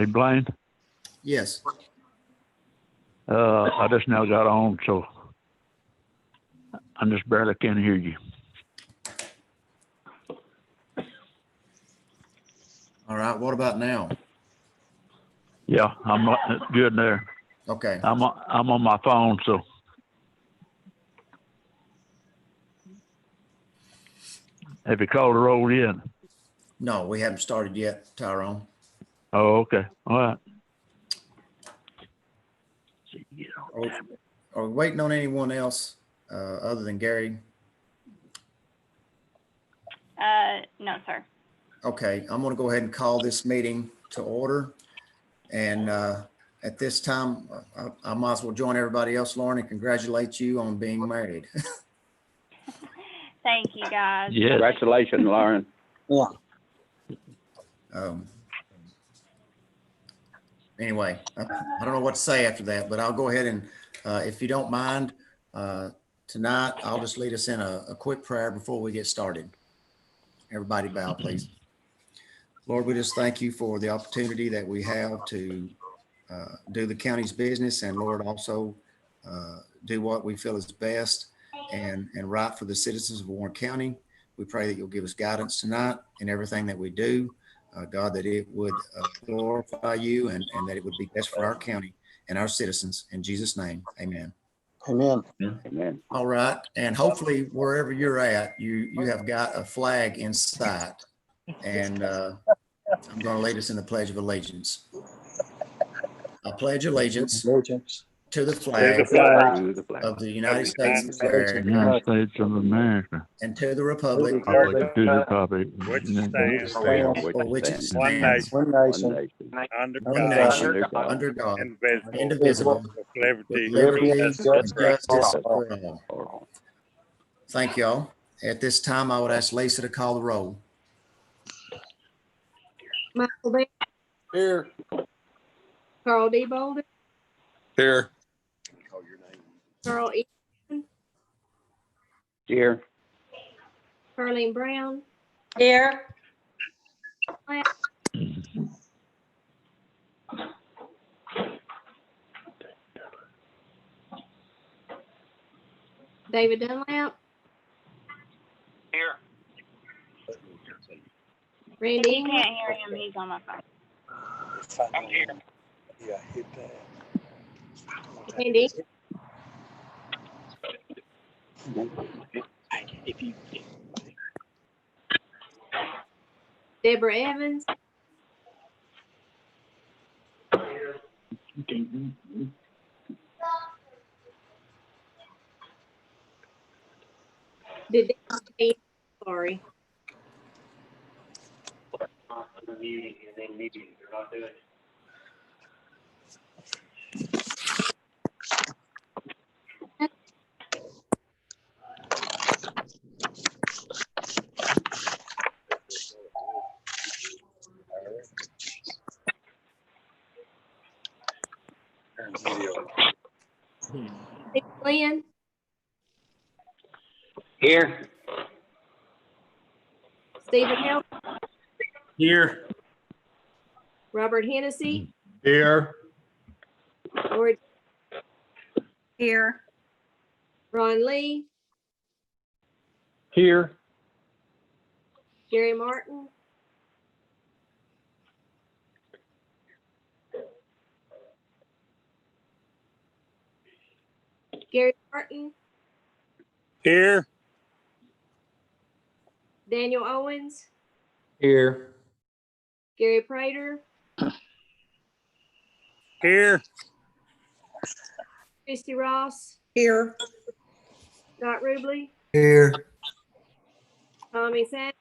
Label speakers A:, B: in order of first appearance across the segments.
A: Hey, Blaine,
B: Yes.
A: I just now got on, so I just barely can hear you.
B: All right. What about now?
A: Yeah, I'm good there.
B: Okay.
A: I'm on my phone, so have you called the roll yet?
B: No, we haven't started yet, Tyrone.
A: Oh, okay. All right.
B: Are we waiting on anyone else other than Gary?
C: No, sir.
B: Okay, I'm going to go ahead and call this meeting to order. And at this time, I might as well join everybody else, Lauren, and congratulate you on being married.
C: Thank you, guys.
A: Yes.
D: Congratulations, Lauren.
B: Anyway, I don't know what to say after that, but I'll go ahead and, if you don't mind, tonight, I'll just lead us in a quick prayer before we get started. Everybody bow, please. Lord, we just thank you for the opportunity that we have to do the county's business, and Lord, also do what we feel is best and right for the citizens of Warren County. We pray that you'll give us guidance tonight in everything that we do. God, that it would glorify you and that it would be best for our county and our citizens. In Jesus' name, amen.
E: Amen.
D: Amen.
B: All right. And hopefully wherever you're at, you have got a flag in sight. And I'm going to lead us in the Pledge of Allegiance. I pledge allegiance
E: Allegiance
B: to the
E: to
B: flag
E: the flag
D: To the flag.
B: of the United States of
A: United
B: America
A: States of America.
B: and to the republic
A: To the republic.
F: Which
A: United
F: stands
B: for which it
F: one
B: stands,
F: nation,
E: one nation,
F: under
B: one
F: God,
B: nation,
D: God,
B: under God,
F: indivisible,
B: indivisible,
F: with
B: with
F: liberty
B: liberty
F: and
B: and justice for all.
D: for all.
B: Thank y'all. At this time, I would ask Lisa to call the roll.
G: Michael Bell,
E: here.
G: Carl D. Bolden,
E: Here.
G: Carl E.
D: Here.
G: Carleen Brown,
C: Here.
G: David Dunlap,
F: Here.
G: Randy
C: You
G: England,
C: can't hear him. He's on my phone.
F: I'm here.
E: Yeah, hit that.
G: Randy, Deborah Evans, did they, sorry. Steve Glenn,
D: Here.
G: Stephen Help,
E: Here.
G: Robert Hennessy,
E: Here.
G: Lori,
C: Here.
G: Ron Lee,
E: Here.
G: Gary Martin, Gary Martin,
F: Here.
G: Daniel Owens,
E: Here.
G: Gary Prater,
F: Here.
G: Christy Ross,
H: Here.
G: Scott Rubley,
E: Here.
G: Tommy Savage,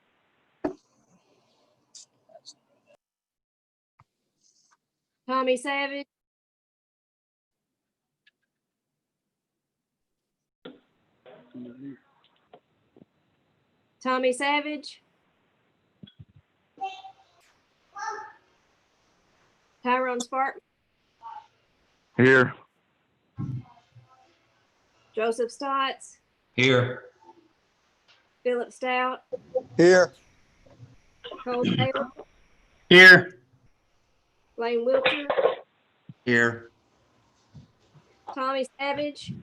G: Tommy Savage, Tommy Savage, Tyrone Spartan,
A: Here.
G: Joseph Stotts,
E: Here.
G: Philip Stout,
E: Here.
G: Cole Taylor,
E: Here.
G: Blaine Wiltshire,
B: Here.
G: Tommy Savage.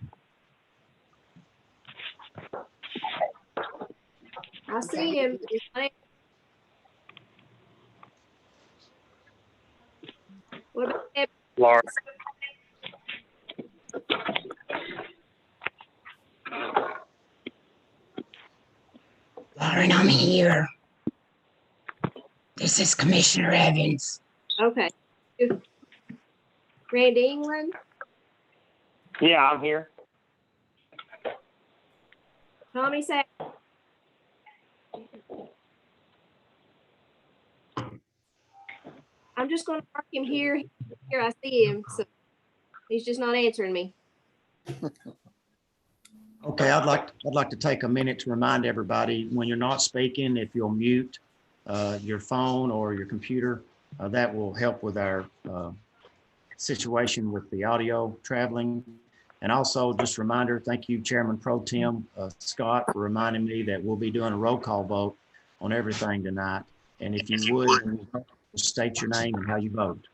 G: I see him. He's not- What about Deb?
F: Laura.
H: Lauren, I'm here. This is Commissioner Evans.
G: Okay. Randy England,
D: Yeah, I'm here.
G: Tommy Savage. I'm just gonna mark him here. Here, I see him, so he's just not answering me.
B: Okay, I'd like to take a minute to remind everybody, when you're not speaking, if you'll mute your phone or your computer, that will help with our situation with the audio traveling. And also, just a reminder, thank you, Chairman Pro Tem Scott, for reminding me that we'll be doing a roll call vote on everything tonight. And if you would, state your name and how you vote.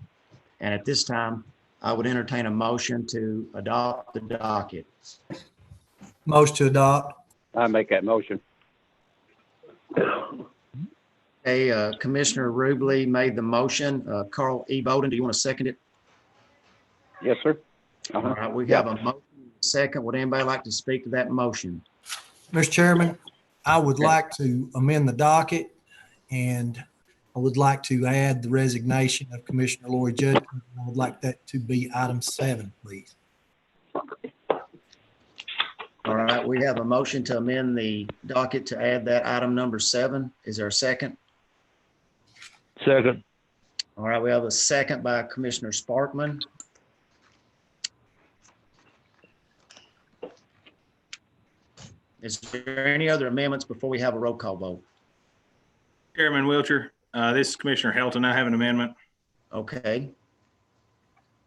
B: And at this time, I would entertain a motion to adopt the docket.
E: Motion to adopt.
D: I make that motion.
B: Hey, Commissioner Rubley made the motion. Carl E. Bowden, do you want to second it?
D: Yes, sir.
B: All
D: Uh-huh.
B: right, we have a motion, second. Would anybody like to speak to that motion?
I: Mr. Chairman, I would like to amend the docket, and I would like to add the resignation of Commissioner Lori Judkins. I would like that to be item 7, please.
B: All right, we have a motion to amend the docket to add that item number 7. Is there a second?
A: Second.
B: All right, we have a second by Commissioner Sparkman. Is there any other amendments before we have a roll call vote?
E: Chairman Wiltshire, this is Commissioner Helton. I have an amendment.
B: Okay,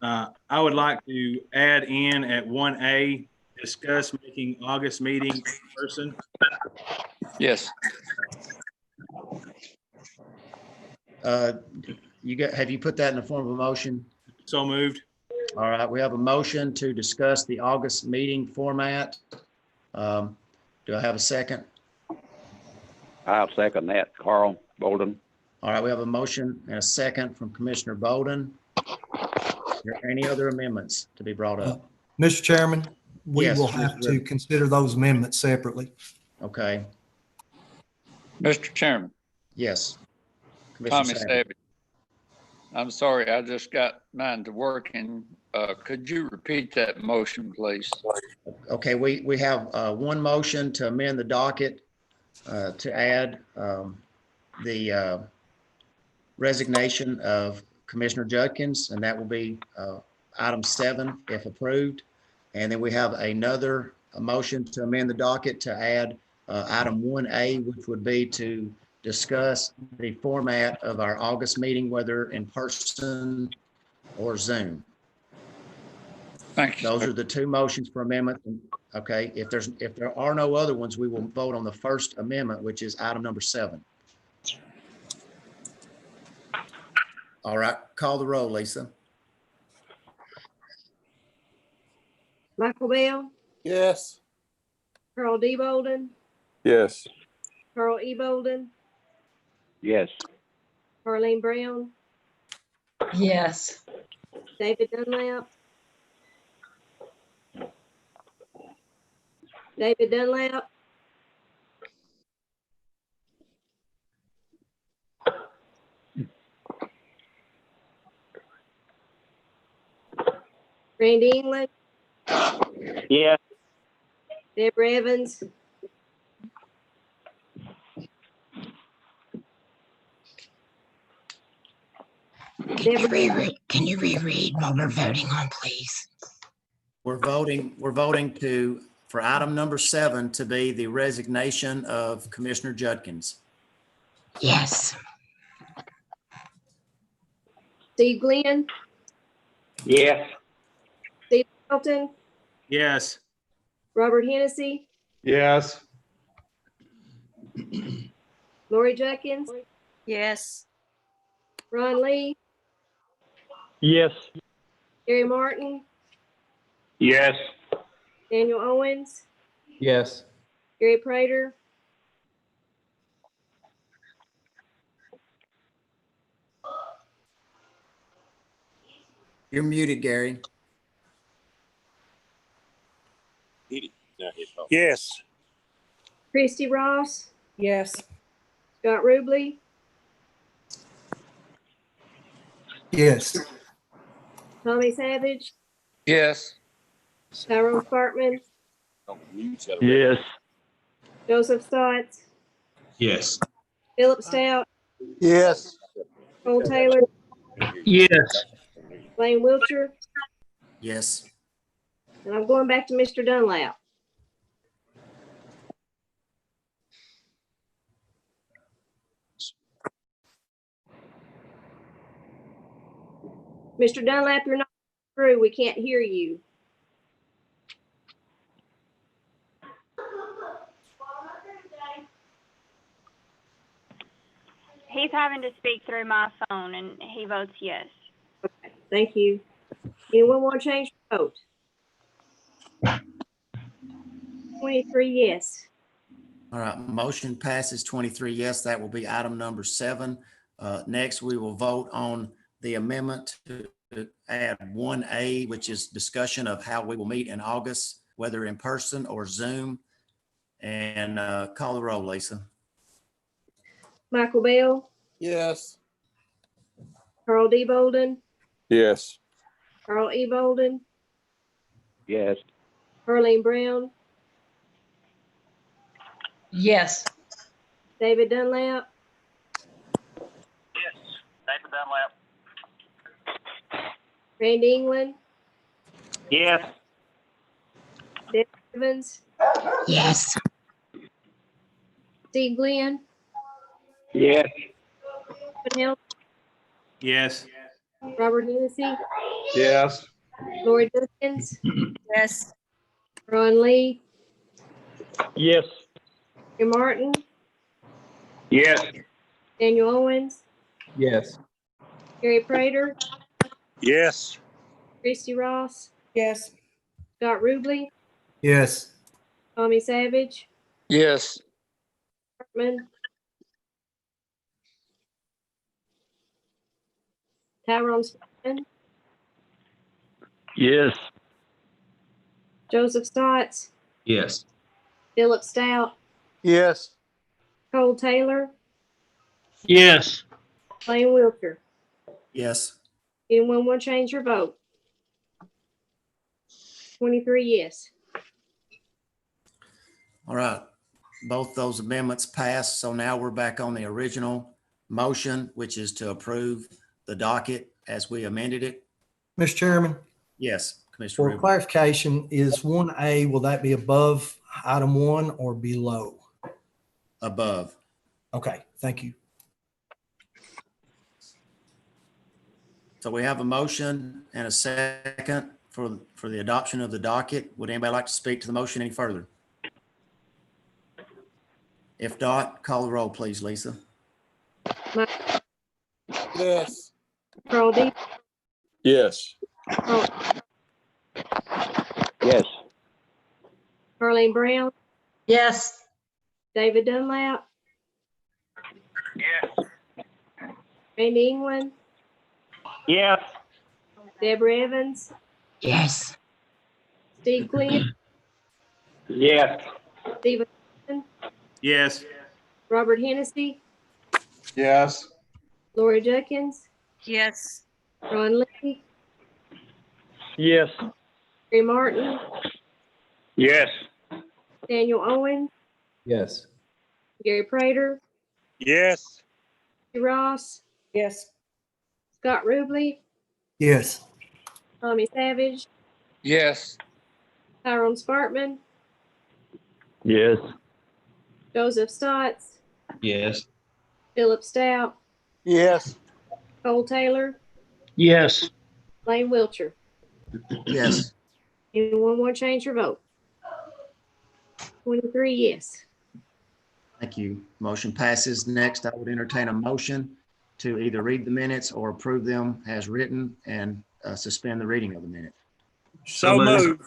E: I would like to add in at 1A, discuss making August meeting in person.
J: Yes.
B: have you put that in the form of a motion?
E: So moved.
B: All right, we have a motion to discuss the August meeting format. Do I have a second?
D: I'll second that. Carl Bolden.
B: All right, we have a motion and a second from Commissioner Bowden. Are there any other amendments to be brought up?
I: Mr. Chairman, we
B: Yes,
I: will have
B: Mr.
I: to
B: Rivers.
I: consider those amendments separately.
B: Okay,
J: Mr. Chairman,
B: yes. Commissioner
J: Tommy Savage. I'm sorry, I just got mine to working. Could you repeat that motion, please?
B: Okay, we have one motion to amend the docket to add the resignation of Commissioner Judkins, and that will be item 7 if approved. And then we have another motion to amend the docket to add item 1A, which would be to discuss the format of our August meeting, whether in person or Zoom.
J: Thank you.
B: Those
J: sir.
B: are the two motions for amendment. Okay, if there are no other ones, we will vote on the first amendment, which is item number 7. All right, call the roll, Lisa.
G: Michael Bell,
F: Yes.
G: Carl D. Bolden,
F: Yes.
G: Carl E. Bolden,
D: Yes.
G: Carleen Brown,
H: Yes.
G: David Dunlap. David Dunlap, Randy England,
D: Yes.
G: Deborah Evans,
H: Can you reread what we're voting on, please?
B: We're voting for item number 7 to be the resignation of Commissioner Judkins.
H: Yes.
G: Steve Glenn,
D: Yes.
G: Steve Hamilton,
E: Yes.
G: Robert Hennessy,
E: Yes.
G: Lori Judkins,
C: Yes.
G: Ron Lee,
D: Yes.
G: Gary Martin,
D: Yes.
G: Daniel Owens,
D: Yes.
G: Gary Prater,
B: You're muted, Gary.
F: Yes.
G: Christy Ross,
H: Yes.
G: Scott Ruble,
I: Yes.
G: Tommy Savage,
J: Yes.
G: Tyrone Spartman,
A: Yes.
G: Joseph Stotts,
E: Yes.
G: Philip Stout,
F: Yes.
G: Cole Taylor,
E: Yes.
G: Blaine Wiltshire,
B: Yes.
G: and I'm going back to Mr. Dunlap. Mr. Dunlap, you're not through. We can't hear you.
C: He's having to speak through my phone and he votes yes.
G: Okay, thank you. Anyone want to change their vote? 23 yes.
B: All right, motion passes 23 yes. That will be item number 7. Next, we will vote on the amendment to add 1A, which is discussion of how we will meet in August, whether in person or Zoom. And call the roll, Lisa.
G: Michael Bell,
F: Yes.
G: Carl D. Bolden,
F: Yes.
G: Carl E. Bolden,
D: Yes.
G: Harleen Brown,
H: Yes.
G: David Dunlap,
F: David Dunlap.
G: Randy England,
D: Yes.
G: Deb Evans,
H: Yes.
G: Steve Glenn,
D: Yes.
G: Kevin Hill,
E: Yes.
G: Robert Hennessy,
D: Yes.
G: Lori Dukins,
H: Yes.
G: Ron Lee,
D: Yes.
G: Gary Martin,
D: Yes.
G: Daniel Owens,
D: Yes.
G: Gary Prater,
F: Yes.
G: Christy Ross,
H: Yes.
G: Scott Ruble,
I: Yes.
G: Tommy Savage,
J: Yes.
G: Hartman, Tyrone Spartman,
A: Yes.
G: Joseph Stotts,
E: Yes.
G: Philip Stout,
F: Yes.
G: Cole Taylor,
E: Yes.
G: Blaine Wiltshire.
B: Yes.
G: Anyone want to change your vote? 23 yes.
B: All right. Both those amendments passed. So now we're back on the original motion, which is to approve the docket as we amended it.
I: Mr. Chairman,
B: Yes, Commissioner
I: for
B: Rubin.
I: clarification, is 1A, will that be above item 1 or below?
B: Above.
I: Okay, thank you.
B: So we have a motion and a second for the adoption of the docket. Would anybody like to speak to the motion any further? If not, call the roll, please, Lisa.
F: Yes.
G: Carl D.
F: Yes.
G: Carl,
D: Yes.
G: Harleen Brown,
H: Yes.
G: David Dunlap,
F: Yes.
G: Randy England,
D: Yes.
G: Deborah Evans,
H: Yes.
G: Steve Glenn,
D: Yes.
G: Stephen,
E: Yes.
G: Robert Hennessy,
F: Yes.
G: Lori Dukins,
H: Yes.
G: Ron Lee,
D: Yes.
G: Gary Martin,
D: Yes.
G: Daniel Owens,
D: Yes.
G: Gary Prater,
F: Yes.
G: Ross,
H: Yes.
G: Scott Ruble,
I: Yes.
G: Tommy Savage,
J: Yes.
G: Tyrone Spartman,
A: Yes.
G: Joseph Stotts,
E: Yes.
G: Philip Stout,
F: Yes.
G: Cole Taylor,
E: Yes.
G: Blaine Wiltshire.
B: Yes.
G: Anyone want to change your vote? 23 yes.
B: Thank you. Motion passes. Next, I would entertain a motion to either read the minutes or approve them as written and suspend the reading of the minute.
F: So moved.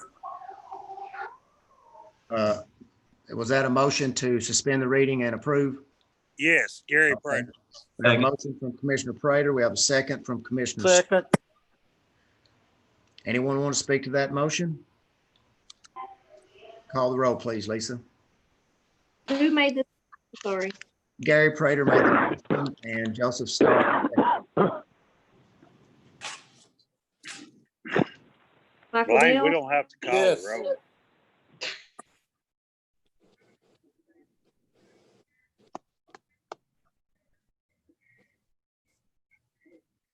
B: Was that a motion to suspend the reading and approve?
F: Yes, Gary
B: Okay.
F: Prater.
B: We have a motion from Commissioner Prater. We have a second from Commissioner.
F: Second.
B: Anyone want to speak to that motion? Call the roll, please, Lisa.
G: Who made this? Sorry.
B: Gary Prater made the motion and Joseph Stark.
G: Michael
F: Blaine,
G: Bell?
F: we don't have to call the roll.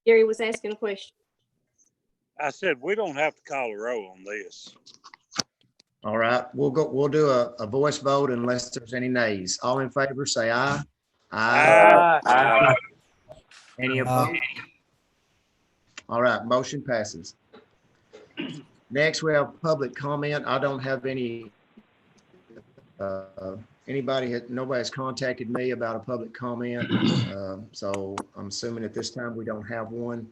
G: Gary was asking a question.
F: I said, we don't have to call a roll on this.
B: All right, we'll do a voice vote unless there's any nays. All in favor, say aye.
F: Aye.
B: Any opposed? All right, motion passes. Next, we have public comment. I don't have any, nobody has contacted me about a public comment. So I'm assuming at this time we don't have one.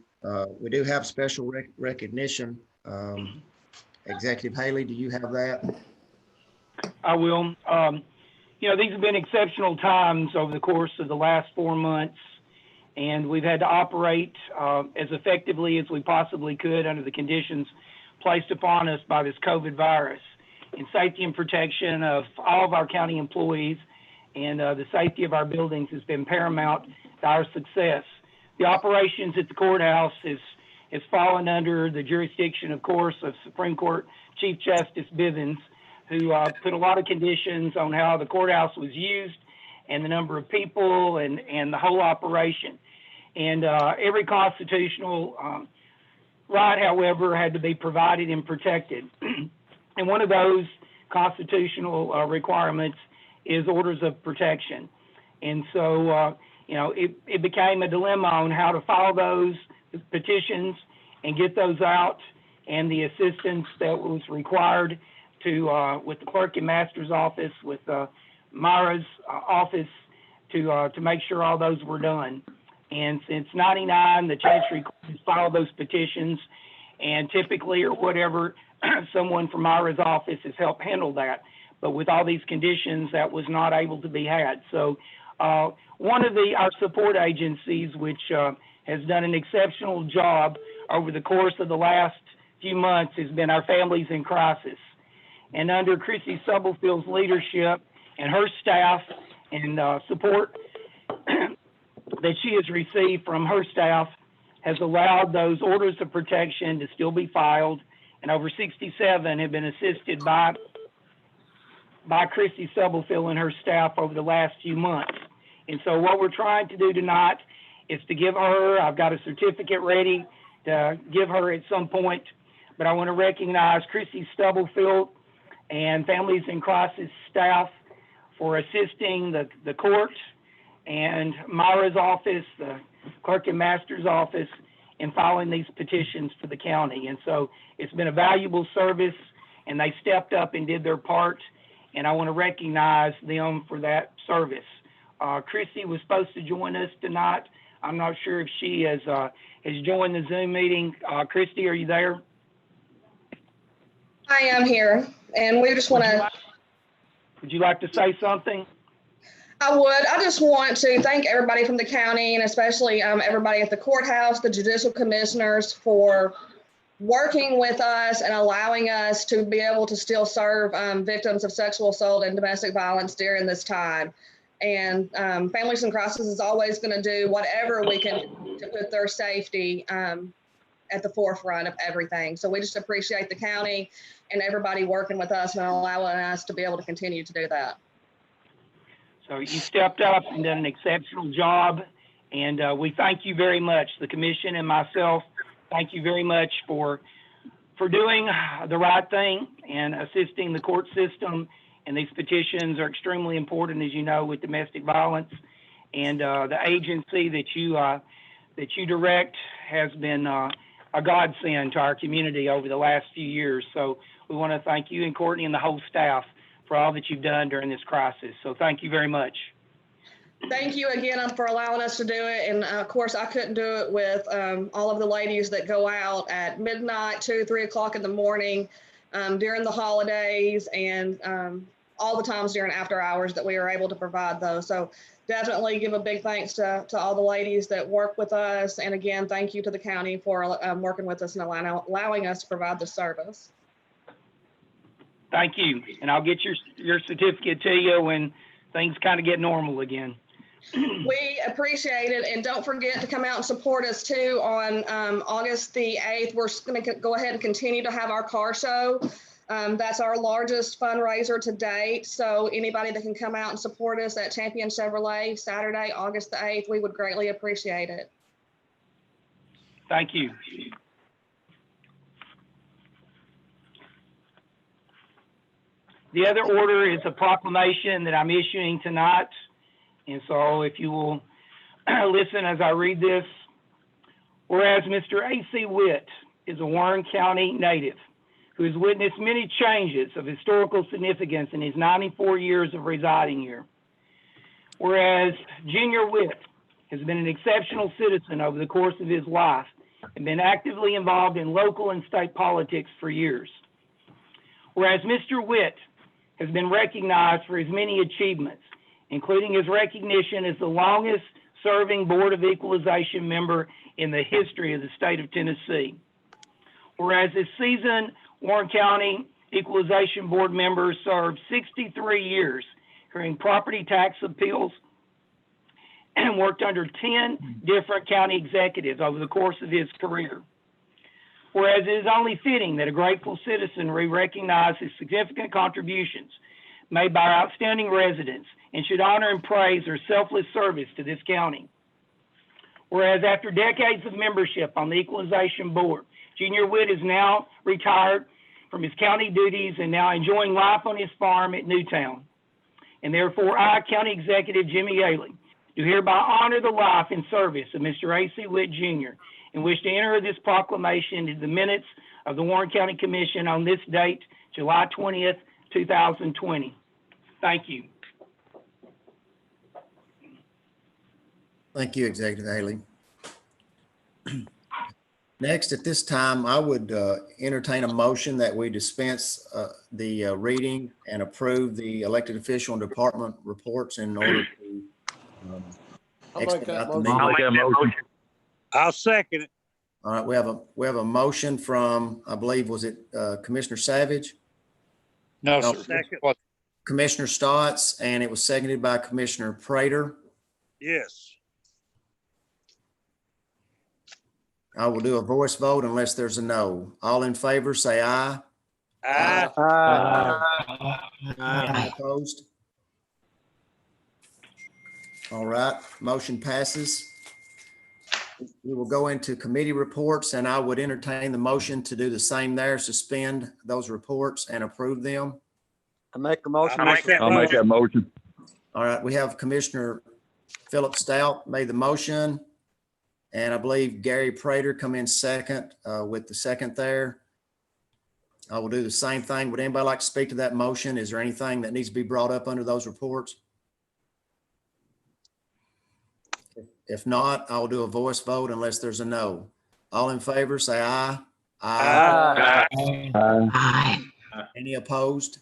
B: We do have special recognition. Executive Haley, do you have that?
K: I will. These have been exceptional times over the course of the last 4 months, and we've had to operate as effectively as we possibly could under the conditions placed upon us by this COVID virus. And safety and protection of all of our county employees and the safety of our buildings has been paramount to our success. The operations at the courthouse has fallen under the jurisdiction, of course, of Supreme Court Chief Justice Bivens, who put a lot of conditions on how the courthouse was used and the number of people and the whole operation. And every constitutional right, however, had to be provided and protected. And one of those constitutional requirements is orders of protection. And so, it became a dilemma on how to file those petitions and get those out, and the assistance that was required to with the clerk and master's office, with Myra's office, to make sure all those were done. And since '99, the Chancery Court has filed those petitions, and typically or whatever, someone from Myra's office has helped handle that. But with all these conditions, that was not able to be had. So one of our support agencies, which has done an exceptional job over the course of the last few months, has been our Families in Crisis. And under Chrissy Subtlefield's leadership and her staff and support that she has received from her staff has allowed those orders of protection to still be filed, and over 67 have been assisted by Chrissy Subtlefield and her staff over the last few months. And so what we're trying to do tonight is to give her, I've got a certificate ready to give her at some point, but I want to recognize Chrissy Stubblefield and Families in Crisis staff for assisting the court and Myra's office, the clerk and master's office, in filing these petitions for the county. And so it's been a valuable service, and they stepped up and did their part, and I want to recognize them for that service. Chrissy was supposed to join us tonight. I'm not sure if she has joined the Zoom meeting. Christy, are you there?
L: I am here, and we just want to.
K: Would you like to say something?
L: I would. I just want to thank everybody from the county, and especially everybody at the courthouse, the judicial commissioners, for working with us and allowing us to be able to still serve victims of sexual assault and domestic violence during this time. And Families in Crisis is always going to do whatever we can to put their safety at the forefront of everything. So we just appreciate the county and everybody working with us and allowing us to be able to continue to do that.
K: So you stepped up and done an exceptional job, and we thank you very much. The commission and myself thank you very much for doing the right thing and assisting the court system. And these petitions are extremely important, as you know, with domestic violence. And the agency that you direct has been a godsend to our community over the last few years. So we want to thank you and Courtney and the whole staff for all that you've done during this crisis. So thank you very much.
L: Thank you again for allowing us to do it. And of course, I couldn't do it with all of the ladies that go out at midnight, 2, 3 o'clock in the morning during the holidays and all the times during after hours that we are able to provide those. So definitely give a big thanks to all the ladies that work with us. And again, thank you to the county for working with us and allowing us to provide this service.
K: Thank you. And I'll get your certificate to you when things kind of get normal again.
L: We appreciate it. And don't forget to come out and support us too on August the 8th. We're going to go ahead and continue to have our car show. That's our largest fundraiser to date. So anybody that can come out and support us at Champion Chevrolet Saturday, August the 8th, we would greatly appreciate it.
K: Thank you. The other order is a proclamation that I'm issuing tonight. And so if you will listen as I read this. Whereas Mr. A.C. Witt is a Warren County native who has witnessed many changes of historical significance in his 94 years of residing here. Whereas Junior Witt has been an exceptional citizen over the course of his life and been actively involved in local and state politics for years. Whereas Mr. Witt has been recognized for his many achievements, including his recognition as the longest serving Board of Equalization member in the history of the state of Tennessee. Whereas this seasoned Warren County Equalization Board member served 63 years hearing property tax appeals and worked under 10 different county executives over the course of his career. Whereas it is only fitting that a grateful citizenry recognize his significant contributions made by our outstanding residents and should honor and praise their selfless service to this county. Whereas after decades of membership on the Equalization Board, Junior Witt is now retired from his county duties and now enjoying life on his farm at Newtown. And therefore, I, County Executive Jimmy Yaley, do hereby honor the life and service of Mr. A.C. Witt Jr. and wish to enter this proclamation into the minutes of the Warren County Commission on this date, July 20th, 2020. Thank you.
B: Thank you, Executive Haley. Next, at this time, I would entertain a motion that we dispense the reading and approve the elected official and department reports in order to expedite the meeting.
A: I'll make that motion.
F: I'll second it.
B: All right, we have a motion from, I believe, was it Commissioner Savage?
J: No,
B: No.
J: sir.
F: Second.
B: Commissioner Stotts, and it was seconded by Commissioner Prater.
F: Yes.
B: I will do a voice vote unless there's a no. All in favor, say aye.
F: Aye.
B: Any opposed? All right, motion passes. We will go into committee reports, and I would entertain the motion to do the same there, suspend those reports and approve them.
D: I make a motion.
F: I'll make that
A: I'll make that motion.
B: All right, we have Commissioner Philip Stout made the motion, and I believe Gary Prater come in second with the second there. I will do the same thing. Would anybody like to speak to that motion? Is there anything that needs to be brought up under those reports? If not, I will do a voice vote unless there's a no. All in favor, say aye.
F: Aye.
H: Aye.
B: Any opposed?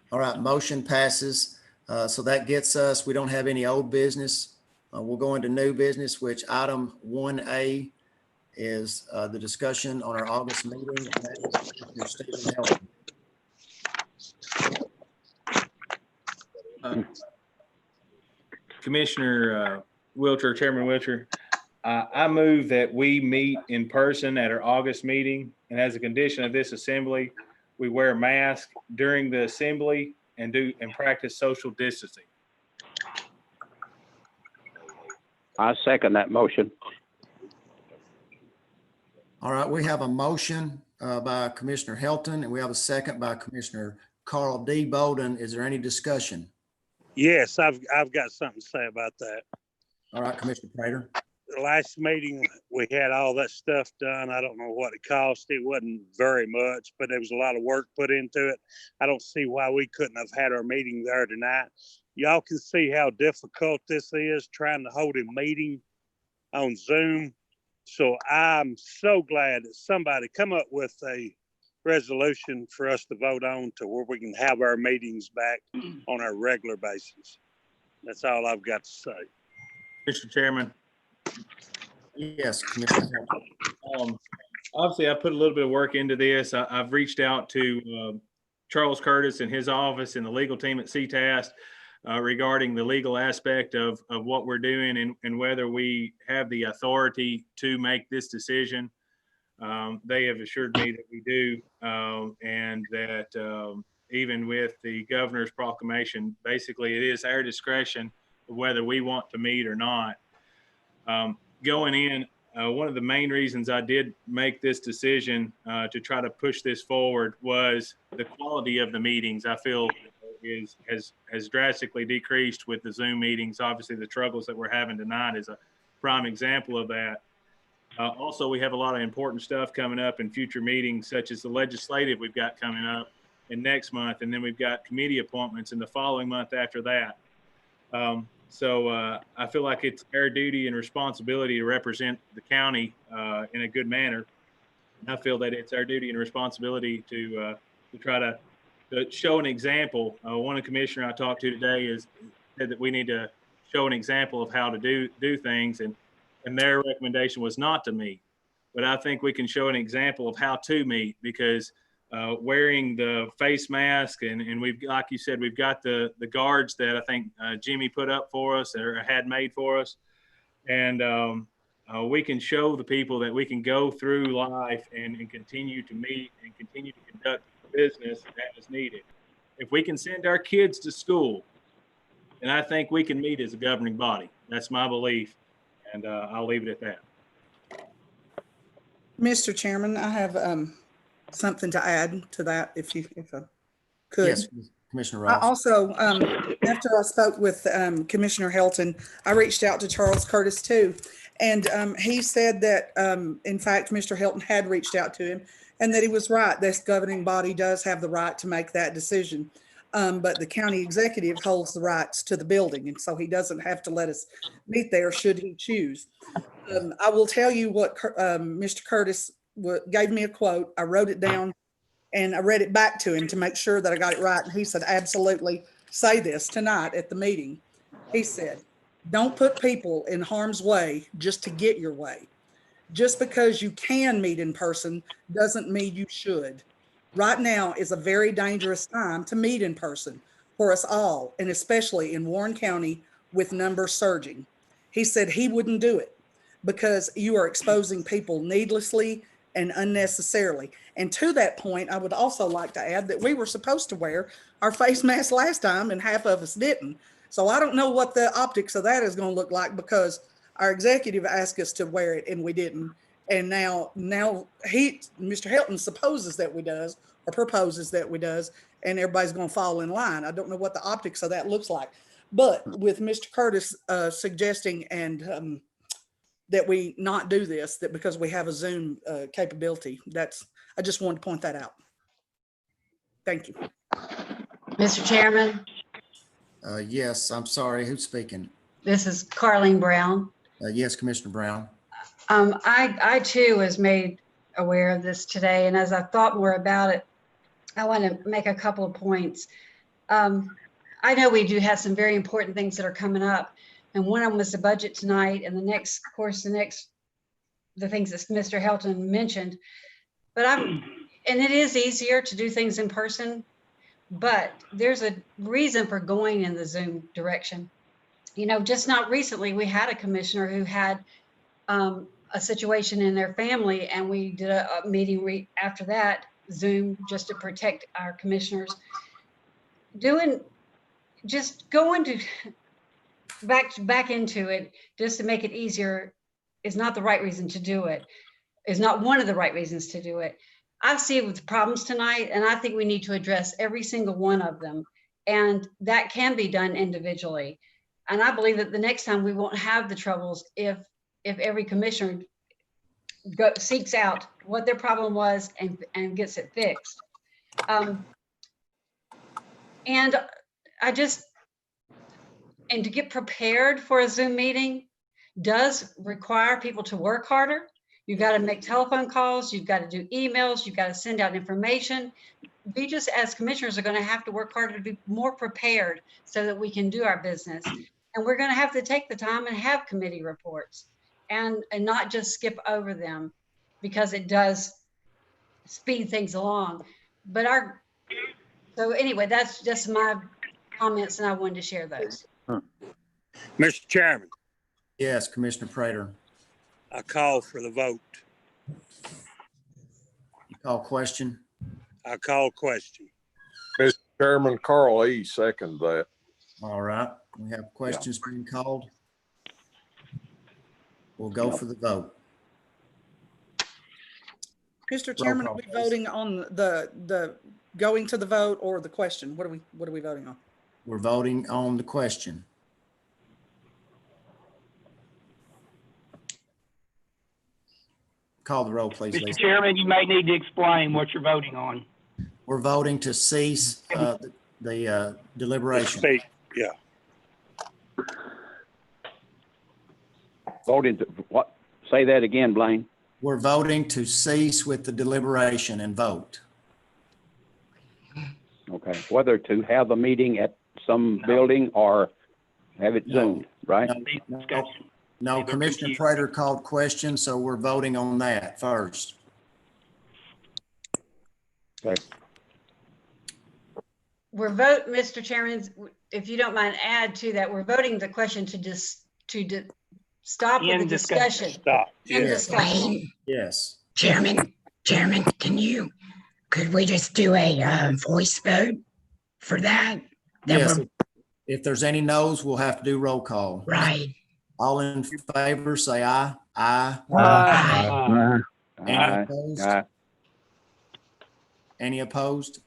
B: All right, motion passes. So that gets us, we don't have any old business. We'll go into new business, which item 1A is the discussion on our August meeting. And that is Stephen Helton.
E: Commissioner Wilcher, Chairman Wilcher, I move that we meet in person at our August meeting, and as a condition of this assembly, we wear masks during the assembly and practice social distancing.
A: I second that motion.
B: All right, we have a motion by Commissioner Helton, and we have a second by Commissioner Carl D. Bolden. Is there any discussion?
F: Yes, I've got something to say about that.
B: All right, Commissioner Prater.
F: The last meeting, we had all that stuff done. I don't know what it cost. It wasn't very much, but there was a lot of work put into it. I don't see why we couldn't have had our meeting there tonight y'all can see how difficult this is trying to hold a meeting on Zoom. So I'm so glad that somebody come up with a resolution for us to vote on to where we can have our meetings back on a regular basis. That's all I've got to say.
E: Mr. Chairman,
B: Yes, Commissioner.
E: obviously I put a little bit of work into this. I've reached out to Charles Curtis and his office and the legal team at CTAST regarding the legal aspect of what we're doing and whether we have the authority to make this decision. They have assured me that we do, and that even with the governor's proclamation, basically it is our discretion whether we want to meet or not. Going in, one of the main reasons I did make this decision to try to push this forward was the quality of the meetings. I feel has drastically decreased with the Zoom meetings. Obviously, the struggles that we're having tonight is a prime example of that. Also, we have a lot of important stuff coming up in future meetings, such as the legislative we've got coming up in next month, and then we've got committee appointments in the following month after that. So I feel like it's our duty and responsibility to represent the county in a good manner. And I feel that it's our duty and responsibility to try to show an example. One commissioner I talked to today said that we need to show an example of how to do things, and their recommendation was not to meet. But I think we can show an example of how to meet, because wearing the face mask and we've, like you said, we've got the guards that I think Jimmy put up for us or had made for us. And we can show the people that we can go through life and continue to meet and continue to conduct business that is needed. If we can send our kids to school, and I think we can meet as a governing body. That's my belief. And I'll leave it at that.
M: Mr. Chairman, I have something to add to that, if I could.
B: Yes, Commissioner
M: I
B: Ross.
M: also, after I spoke with Commissioner Helton, I reached out to Charles Curtis too. And he said that, in fact, Mr. Helton had reached out to him and that he was right. This governing body does have the right to make that decision. But the county executive holds the rights to the building. And so he doesn't have to let us meet there should he choose. I will tell you what Mr. Curtis gave me a quote. I wrote it down and I read it back to him to make sure that I got it right. And he said, absolutely say this tonight at the meeting. He said, don't put people in harm's way just to get your way. Just because you can meet in person doesn't mean you should. Right now is a very dangerous time to meet in person for us all, and especially in Warren County with numbers surging. He said he wouldn't do it because you are exposing people needlessly and unnecessarily. And to that point, I would also like to add that we were supposed to wear our face masks last time and half of us didn't. So I don't know what the optics of that is going to look like, because our executive asked us to wear it and we didn't. And now Mr. Helton supposes that we does, or proposes that we does, and everybody's going to fall in line. I don't know what the optics of that looks like. But with Mr. Curtis suggesting and that we not do this, that because we have a Zoom capability, I just wanted to point that out. Thank you.
H: Mr. Chairman,
B: Yes, I'm sorry. Who's speaking?
H: this is Carleen Brown.
B: Yes, Commissioner Brown.
H: I too was made aware of this today, and as I thought more about it, I want to make a couple of points. I know we do have some very important things that are coming up, and one of them was the budget tonight, and the things that Mr. Helton mentioned. But and it is easier to do things in person, but there's a reason for going in the Zoom direction. You know, just not recently, we had a commissioner who had a situation in their family, and we did a meeting after that, Zoom, just to protect our commissioners. Just going to back into it just to make it easier is not the right reason to do it, is not one of the right reasons to do it. I see it with problems tonight, and I think we need to address every single one of them, and that can be done individually. And I believe that the next time we won't have the troubles if every commissioner seeks out what their problem was and gets it fixed. And and to get prepared for a Zoom meeting does require people to work harder. You've got to make telephone calls, you've got to do emails, you've got to send out information. We just, as commissioners, are going to have to work harder to be more prepared so that we can do our business. And we're going to have to take the time and have committee reports and not just skip over them, because it does speed things along. But so anyway, that's just my comments, and I wanted to share those.
F: Mr. Chairman,
B: Yes, Commissioner Prater.
F: I call for the vote.
B: You call question?
F: I call question.
N: Mr. Chairman, Carl E. second that.
B: All right, we have questions being called. We'll go for the vote.
M: Mr. Chairman,
B: call,
M: are we
B: please.
M: voting on the going to the vote or the question? What are we voting on?
B: We're voting on the question. Call the roll, please,
K: Mr.
B: Lisa.
K: Chairman, you may need to explain what you're voting on.
B: We're voting to cease the deliberation.
F: Speak, yeah.
D: Voting to, what? Say that again, Blaine.
B: We're voting to cease with the deliberation and vote.
D: Okay, whether to have a meeting at some building or have it zoomed, right?
B: No, Commissioner Prater called question, so we're voting on that first.
D: Okay.
H: We're Mr. Chairman, if you don't mind, add to that, we're voting the question to stop with the discussion.
F: Stop.
H: End
B: Yes.
H: discussion.
B: Yes.
O: Chairman, could we just do a voice vote for that?
B: Yes. If there's any no's, we'll have to do roll call.
O: Right.
B: All in favor, say aye. Aye.
D: Aye.
B: Any
D: Aye.
B: opposed?
D: Aye.
B: Any opposed?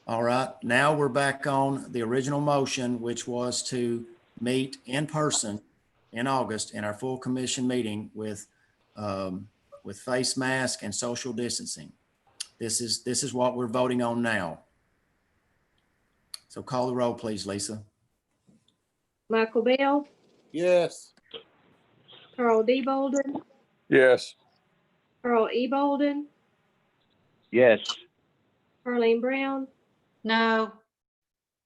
B: All right, now we're back on the original motion, which was to meet in person in August in our full commission meeting with face mask and social distancing. This is what we're voting on now. So call the roll, please, Lisa.
G: Michael Bell,
F: Yes.
G: Carl D. Bolden,
N: Yes.
G: Carl E. Bolden,
D: Yes.
G: Carleen Brown,
H: No.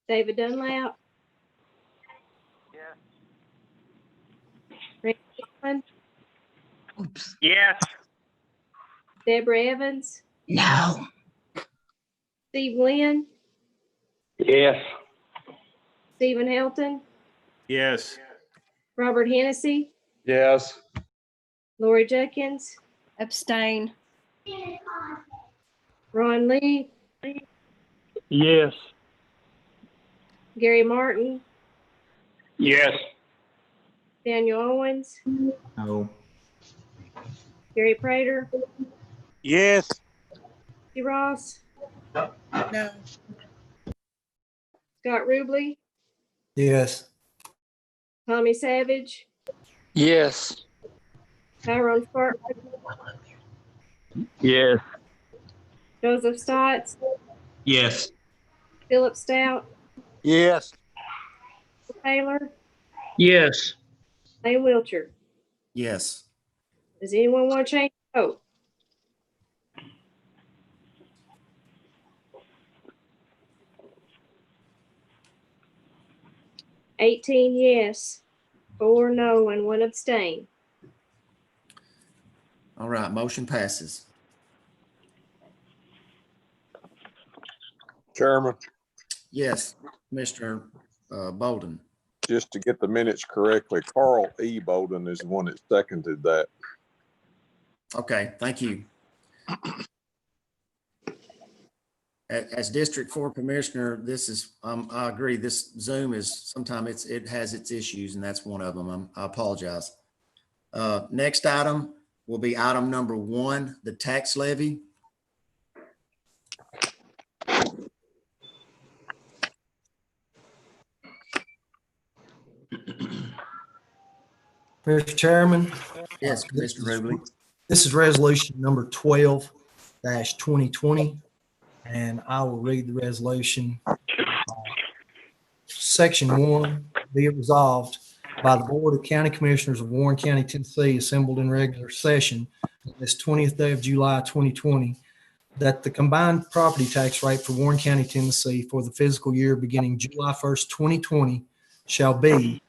G: David Dunlap. Randy Allen,
O: Oops.
K: Yes.
G: Deborah Evans,
O: No.
G: Steve Lynn,
D: Yes.
G: Stephen Helton,
E: Yes.
G: Robert Hennessy,
N: Yes.
G: Lori Jenkins,
P: Abstain.
G: Ron Lee,
D: Yes.
G: Gary Martin,
D: Yes.
G: Daniel Owens,
D: No.
G: Gary Prater,
F: Yes.
G: Steve Ross,
M: No.
G: Scott Ruble,
I: Yes.
G: Tommy Savage,
J: Yes.
G: Tyrone Spartman,
D: Yes.
G: Joseph Stotts,
D: Yes.
G: Philip Stout,
F: Yes.
G: Taylor,
D: Yes.
G: May Wiltshire.
B: Yes.
G: Does anyone want to change the vote? $18 yes, 4 no, and 1 abstain.
B: All right, motion passes.
N: Chairman,
B: Yes, Mr. Bolden.
N: just to get the minutes correctly, Carl E. Bolden is the one that seconded that.
B: Okay, thank you. As District 4 Commissioner, this is, I agree, this Zoom is, sometimes it has its issues, and that's one of them. I apologize. Next item will be item number 1, the tax levy.
I: Mr. Chairman.
B: Yes, Commissioner Ruble.
I: This is resolution number 12-2020, and I will read the resolution. Section 1, be it resolved by the Board of County Commissioners of Warren County, Tennessee, assembled in regular session on this 20th day of July 2020, that the combined property tax rate for Warren County, Tennessee for the fiscal year beginning July 1st, 2020 shall be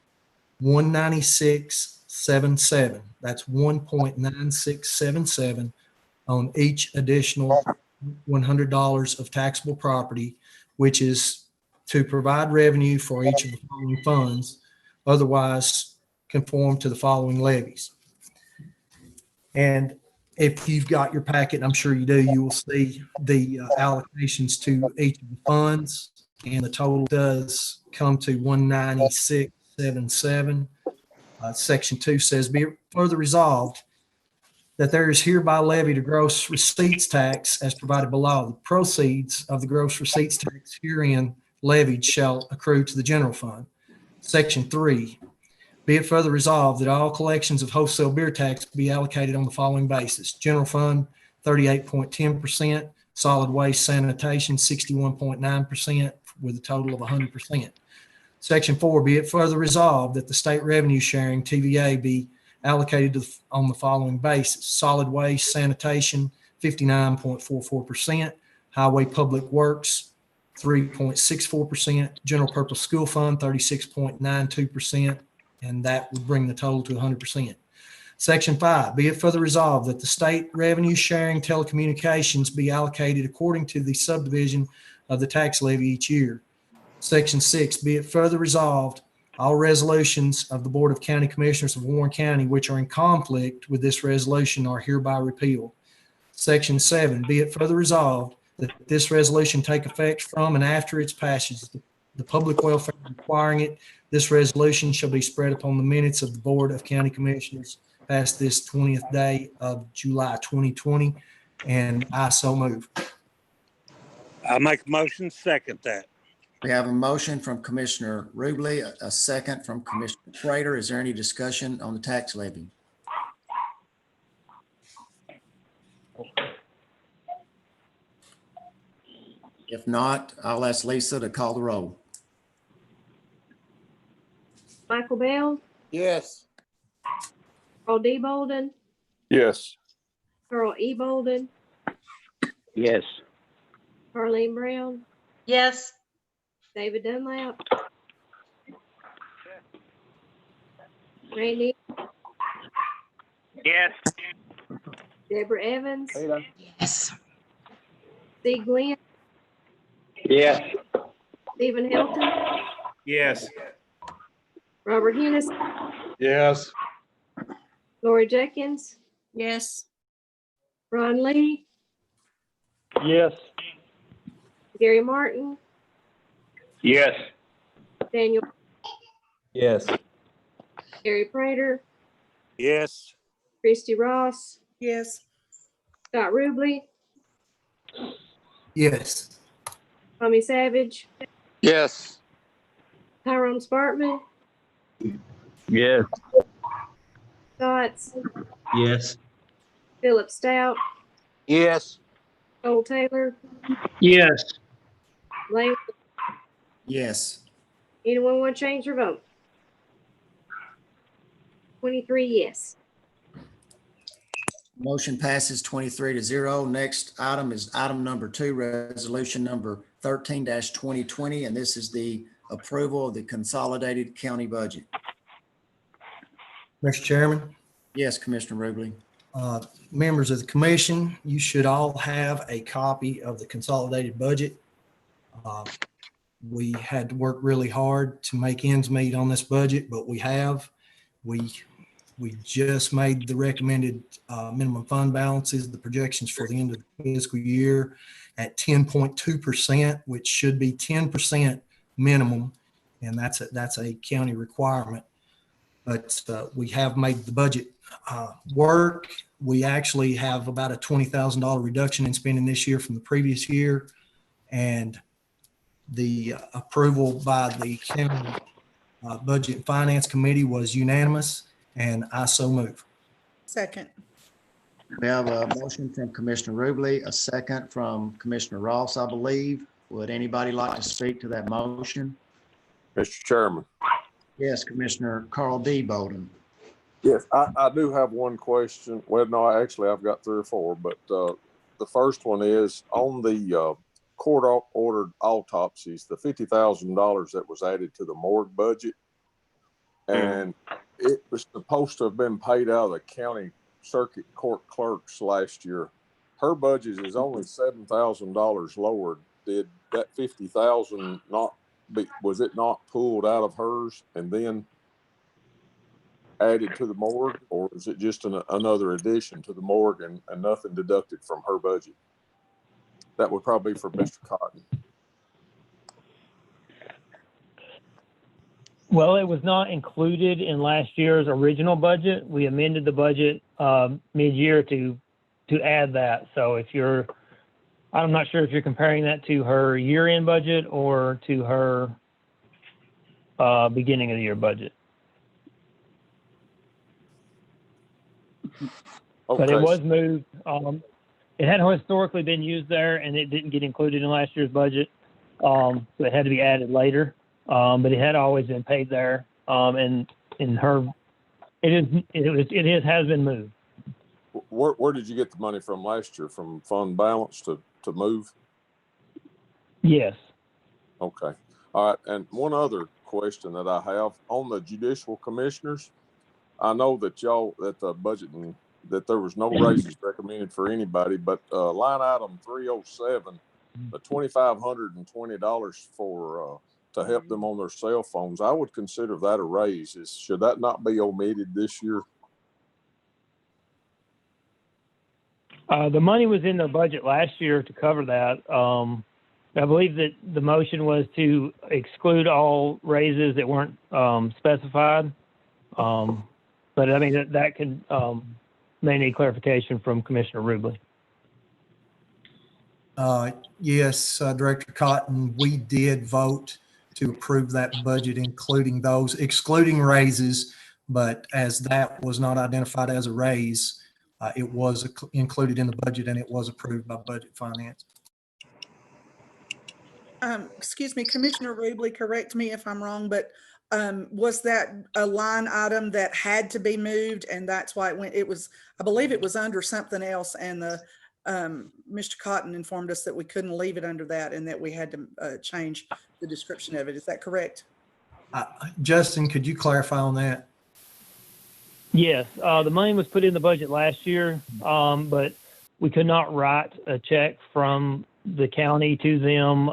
I: 196.77. That's 1.9677 on each additional $100 of taxable property, which is to provide revenue for each of the following funds, otherwise conform to the following levies. And if you've got your packet, I'm sure you do, you will see the allocations to each of the funds, and the total does come to 196.77. Section 2 says, be it further resolved that there is hereby levied a gross receipts tax as provided below. The proceeds of the gross receipts tax herein levied shall accrue to the general fund. Section 3, be it further resolved that all collections of wholesale beer tax be allocated on the following basis. General fund, 38.10%, solid waste sanitation, 61.9%, with a total of 100%. Section 4, be it further resolved that the state revenue sharing, TVA, be allocated on the following basis. Solid waste sanitation, 59.44%, highway public works, 3.64%, general purpose school fund, 36.92%, and that would bring the total to 100%. Section 5, be it further resolved that the state revenue sharing telecommunications be allocated according to the subdivision of the tax levy each year. Section 6, be it further resolved, all resolutions of the Board of County Commissioners of Warren County which are in conflict with this resolution are hereby repealed. Section 7, be it further resolved that this resolution take effect from and after its passage. The public welfare requiring it, this resolution shall be spread upon the minutes of the Board of County Commissioners past this 20th day of July 2020, and I so move.
F: I make a motion, second that.
B: We have a motion from Commissioner Rubley, a second from Commissioner Prater. Is there any discussion on the tax levy? If not, I'll ask Lisa to call the roll.
G: Michael Bell,
N: Yes.
G: Carl D. Bolden,
N: Yes.
G: Carl E. Bolden,
D: Yes.
G: Carleen Brown,
H: Yes.
G: David Dunlap, Randy,
K: Yes.
G: Deborah Evans,
O: Yes.
G: Steve Glenn,
D: Yes.
G: Stephen Helton,
E: Yes.
G: Robert Hennis,
N: Yes.
G: Lori Jenkins,
H: Yes.
G: Ron Lee,
K: Yes.
G: Gary Martin,
N: Yes.
G: Daniel,
N: Yes.
G: Gary Prater,
F: Yes.
G: Christy Ross,
M: Yes.
G: Scott Ruble,
I: Yes.
G: Tommy Savage,
J: Yes.
G: Tyrone Spartman,
A: Yes.
G: Scotts,
N: Yes.
G: Philip Stout,
N: Yes.
G: Cole Taylor,
K: Yes.
G: Lane.
B: Yes.
G: Anyone want to change their vote? 23 yes.
B: Motion passes 23-0. Next item is item number 2, resolution number 13-2020, and this is the approval of the consolidated county budget.
I: Mr. Chairman,
B: Yes, Commissioner Rubley.
I: members of the commission, you should all have a copy of the consolidated budget. We had to work really hard to make ends meet on this budget, but we have. We just made the recommended minimum fund balances, the projections for the end of the fiscal year at 10.2%, which should be 10% minimum, and that's a county requirement. But we have made the budget work. We actually have about a $20,000 reduction in spending this year from the previous year, and the approval by the county Budget and Finance Committee was unanimous, and I so move.
M: Second.
B: We have a motion from Commissioner Rubley, a second from Commissioner Ross, I believe. Would anybody like to speak to that motion?
N: Mr. Chairman.
B: Yes, Commissioner Carl D. Bolden.
N: Yes, I do have one question. Well, no, I've got 3 or 4, but the first one is on the court-ordered autopsies, the $50,000 that was added to the morgue budget, and it was supposed to have been paid out of the county circuit court clerks last year. Her budget is only $7,000 lower. Did that $50,000 was it not pulled out of hers and then added to the morgue, or is it just another addition to the morgue and nothing deducted from her budget? That would probably be for Mr. Cotton.
P: Well, it was not included in last year's original budget. We amended the budget mid-year to add that. So I'm not sure if you're comparing that to her year-end budget or to her beginning of the year budget.
N: Okay.
P: But it was moved. It had historically been used there, and it didn't get included in last year's budget, so it had to be added later. But it had always been paid there, and in her, it has been moved.
N: Where did you get the money from last year? From fund balance to move?
P: Yes.
N: Okay. All right. And one other question that I have on the judicial commissioners. I know that the budget and that there was no raises recommended for anybody, but line item 307, the $2,520 for to help them on their cell phones, I would consider that a raise. Should that not be omitted this year?
P: The money was in the budget last year to cover that. I believe that the motion was to exclude all raises that weren't specified. But I mean, that can may need clarification from Commissioner Rubley.
I: Yes, Director Cotton, we did vote to approve that budget, including those, excluding raises, but as that was not identified as a raise, it was included in the budget and it was approved by Budget Finance.
M: Excuse me, Commissioner Rubley, correct me if I'm wrong, but was that a line item that had to be moved, and that's why I believe it was under something else, and Mr. Cotton informed us that we couldn't leave it under that and that we had to change the description of it. Is that correct?
I: Justin, could you clarify on that?
P: Yes, the money was put in the budget last year, but we could not write a check from the county to them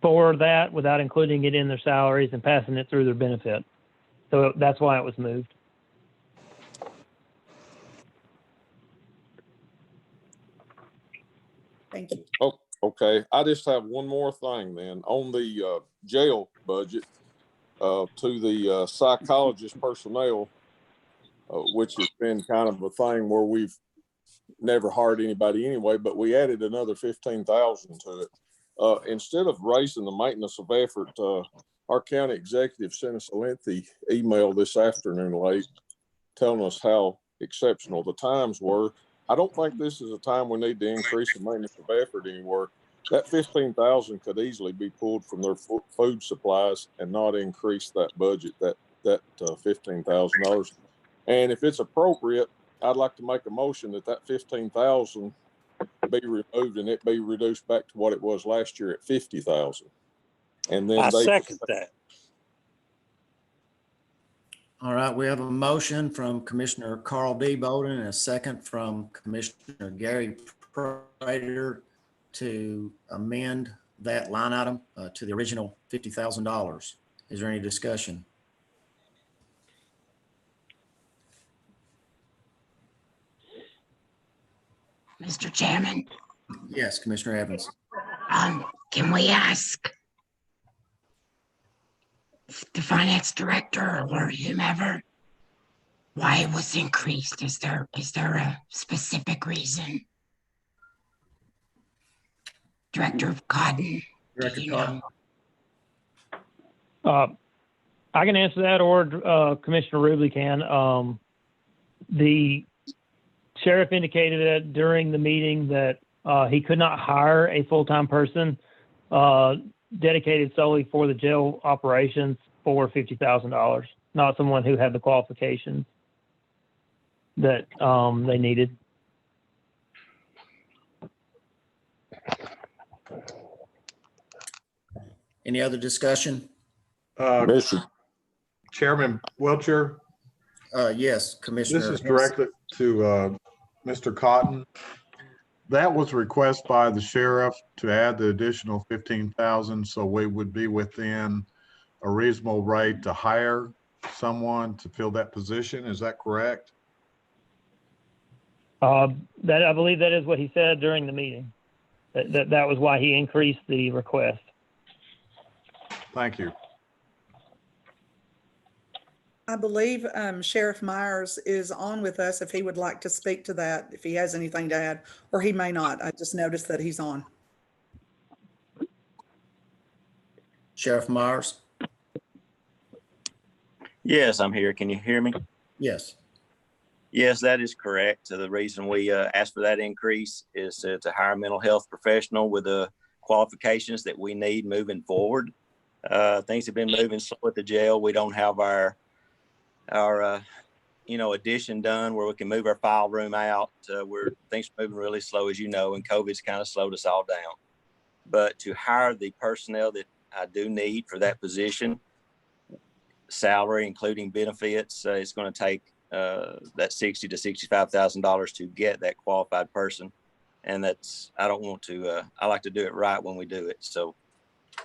P: for that without including it in their salaries and passing it through their benefit. So that's why it was moved.
M: Thank you.
N: Oh, okay. I just have one more thing then. On the jail budget, to the psychologist personnel, which has been kind of a thing where we've never hired anybody anyway, but we added another $15,000 to it. Instead of raising the maintenance of effort, our county executive sent us a lengthy email this afternoon late telling us how exceptional the times were. I don't think this is a time we need to increase the maintenance of effort anywhere. That $15,000 could easily be pulled from their food supplies and not increase that budget, that $15,000. And if it's appropriate, I'd like to make a motion that $15,000 be removed and it be reduced back to what it was last year at $50,000. And then
F: I second that.
B: All right, we have a motion from Commissioner Carl D. Bolden and a second from Commissioner Gary Prater to amend that line item to the original $50,000. Is there any discussion?
O: Mr. Chairman,
B: Yes, Commissioner Evans.
O: can we ask the finance director or whomever why it was increased? Is there a specific reason? Director Cotton?
B: Director Cotton.
P: I can answer that, or Commissioner Rubley can. The sheriff indicated that during the meeting that he could not hire a full-time person dedicated solely for the jail operations for $50,000, not someone who had the qualifications that they needed.
B: Any other discussion?
N: Mr.
Q: Chairman Wiltshire,
B: Yes, Commissioner.
Q: this is
B: Hennessy.
Q: directed to Mr. Cotton. That was a request by the sheriff to add the additional 15,000, so we would be within a reasonable rate to hire someone to fill that position. Is that correct?
P: That I believe that is what he said during the meeting. That was why he increased the request.
Q: Thank you.
M: I believe Sheriff Myers is on with us if he would like to speak to that, if he has anything to add, or he may not. I just noticed that he's on.
B: Sheriff Myers?
R: Yes, I'm here. Can you hear me?
B: Yes.
R: Yes, that is correct. So the reason we asked for that increase is to hire a mental health professional with the qualifications that we need moving forward. Things have been moving slow at the jail. We don't have our addition done where we can move our file room out. Things are moving really slow, as you know, and COVID's kind of slowed us all down. But to hire the personnel that I do need for that position, salary, including benefits, it's going to take that $60,000 to $65,000 to get that qualified person. And I like to do it right when we do it. So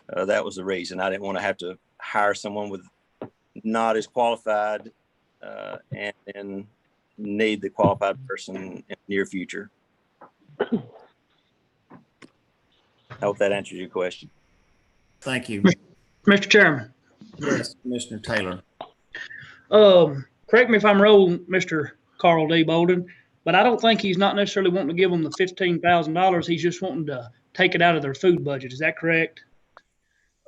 R: that was the reason. I didn't want to have to hire someone with not as qualified and need the qualified person in the near future. I hope that answers your question.
B: Thank you.
S: Mr. Chairman.
B: Yes, Commissioner Taylor.
S: Correct me if I'm wrong, Mr. Carl D. Bolden, but I don't think he's not necessarily wanting to give them the $15,000. He's just wanting to take it out of their food budget. Is that correct?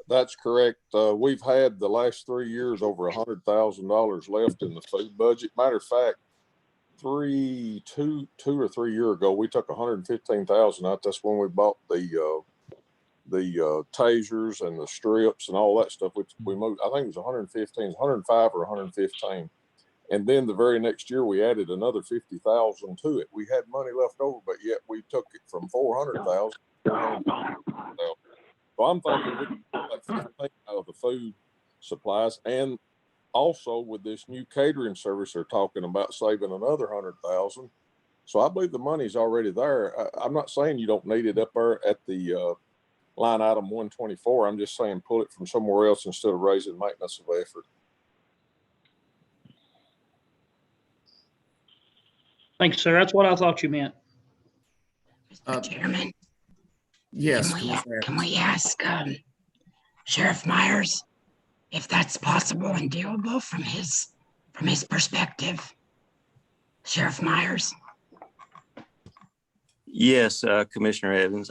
N: That's correct. We've had the last 3 years over $100,000 left in the food budget. Matter of fact, two or 3 years ago, we took $115,000 out. That's when we bought the tasers and the strips and all that stuff, which we moved. I think it was 105 or 115. And then the very next year, we added another 50,000 to it. We had money left over, but yet we took it from 400,000. So I'm thinking we can get 15 out of the food supplies, and also with this new catering service, they're talking about saving another 100,000. So I believe the money's already there. I'm not saying you don't need it up there at the line item 124. I'm just saying pull it from somewhere else instead of raising maintenance of effort.
S: Thanks, sir. That's what I thought you meant.
O: Mr. Chairman.
B: Yes.
O: Can we ask Sheriff Myers if that's possible and doable from his perspective? Sheriff Myers.
R: Yes, Commissioner Evans.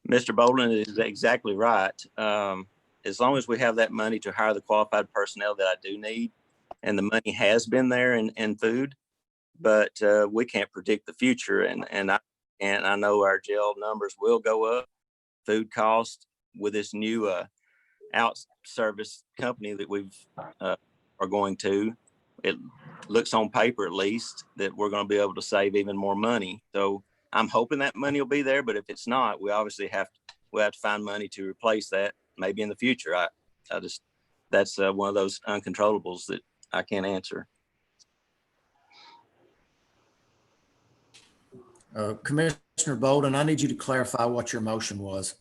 R: Mr. Bolden is exactly right. As long as we have that money to hire the qualified personnel that I do need, and the money has been there in food, but we can't predict the future. And I know our jail numbers will go up. Food costs with this new out service company that we've are going to, it looks on paper at least that we're going to be able to save even more money. So I'm hoping that money will be there, but if it's not, we obviously have to find money to replace that maybe in the future. That's one of those uncontrollables that I can't answer.
B: Commissioner Bolden, I need you to clarify what your motion was.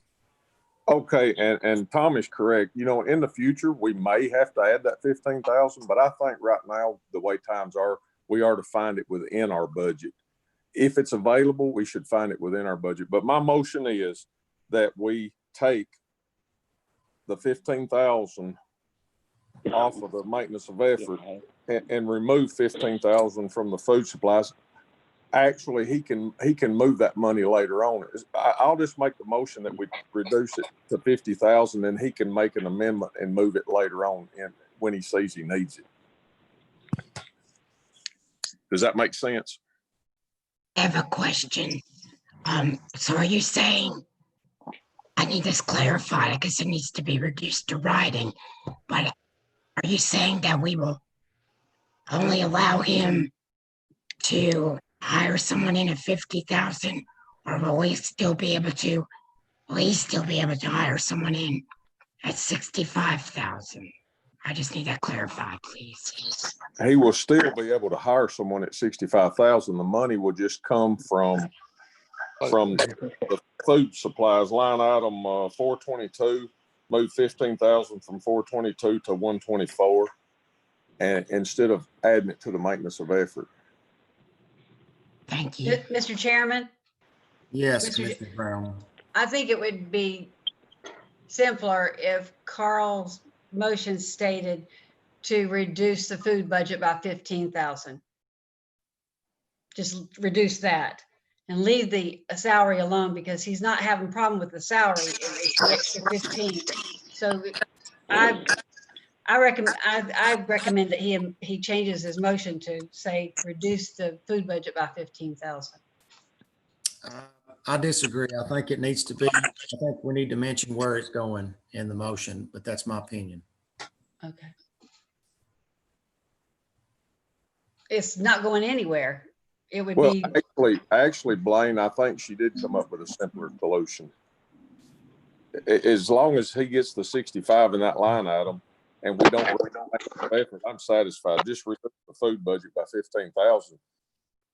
N: Okay, and Tom is correct. In the future, we may have to add that 15,000, but I think right now, the way times are, we are to find it within our budget. If it's available, we should find it within our budget. But my motion is that we take the 15,000 off of the maintenance of effort and remove 15,000 from the food supplies. Actually, he can move that money later on. I'll just make the motion that we reduce it to 50,000, and he can make an amendment and move it later on when he sees he needs it. Does that make sense?
O: I have a question. So are you saying, I need this clarified because it needs to be reduced to writing. But are you saying that we will only allow him to hire someone in at 50,000, or will we still be able to? Will he still be able to hire someone in at 65,000? I just need that clarified, please.
N: He will still be able to hire someone at 65,000. The money will just come from the food supplies line item 422. Move 15,000 from 422 to 124, and instead of adding it to the maintenance of effort.
O: Thank you.
H: Mr. Chairman,
B: Yes,
H: Mr.
B: Commissioner Brown.
H: I think it would be simpler if Carl's motion stated to reduce the food budget by 15,000. Just reduce that and leave the salary alone, because he's not having a problem with the salary. It's the extra 15. So I recommend that he changes his motion to say reduce the food budget by 15,000.
B: I disagree. I think it needs to be, I think we need to mention where it's going in the motion, but that's my opinion.
H: Okay. It's not going anywhere. It would
N: Well,
H: be.
N: actually, Blaine, I think she did come up with a simpler solution. As long as he gets the 65 in that line item, and we don't make an effort, I'm satisfied. Just reduce the food budget by 15,000.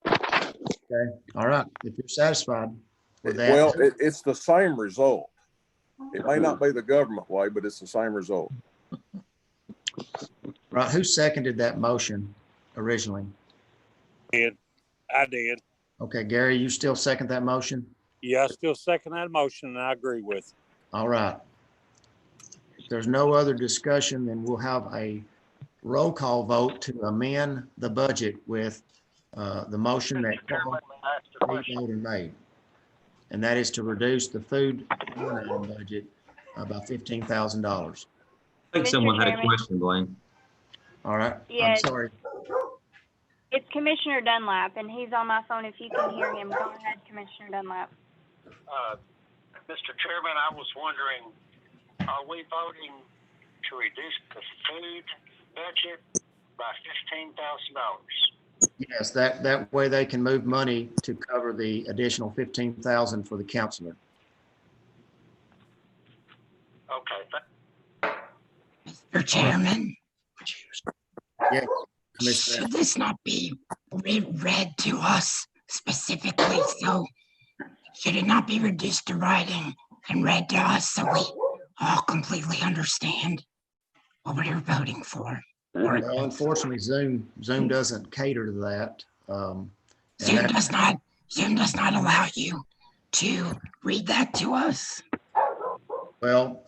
B: Okay. All right. If you're satisfied with that.
N: Well, it's the same result. It may not be the government way, but it's the same result.
B: Right. Who seconded that motion originally?
F: I did.
B: Okay, Gary, you still second that motion?
F: Yeah, I still second that motion, and I agree with it.
B: All right. If there's no other discussion, then we'll have a roll call vote to amend the budget with the motion that Carl made. And that is to reduce the food budget by $15,000.
C: I think someone had a question,
T: Blaine.
B: All right.
C: Yes.
B: I'm sorry.
C: It's Commissioner Dunlap, and he's on my phone. If you can hear him, go ahead, Commissioner Dunlap.
U: Mr. Chairman, I was wondering, are we voting to reduce the food budget by $15,000?
B: Yes, that way they can move money to cover the additional 15,000 for the counselor.
U: Okay.
O: Mr. Chairman.
B: Yes, Commissioner.
O: Should this not be read to us specifically? So should it not be reduced to writing and read to us so we all completely understand what we're voting for?
B: Well, unfortunately, Zoom doesn't cater to that.
O: Zoom does not allow you to read that to us.
B: Well,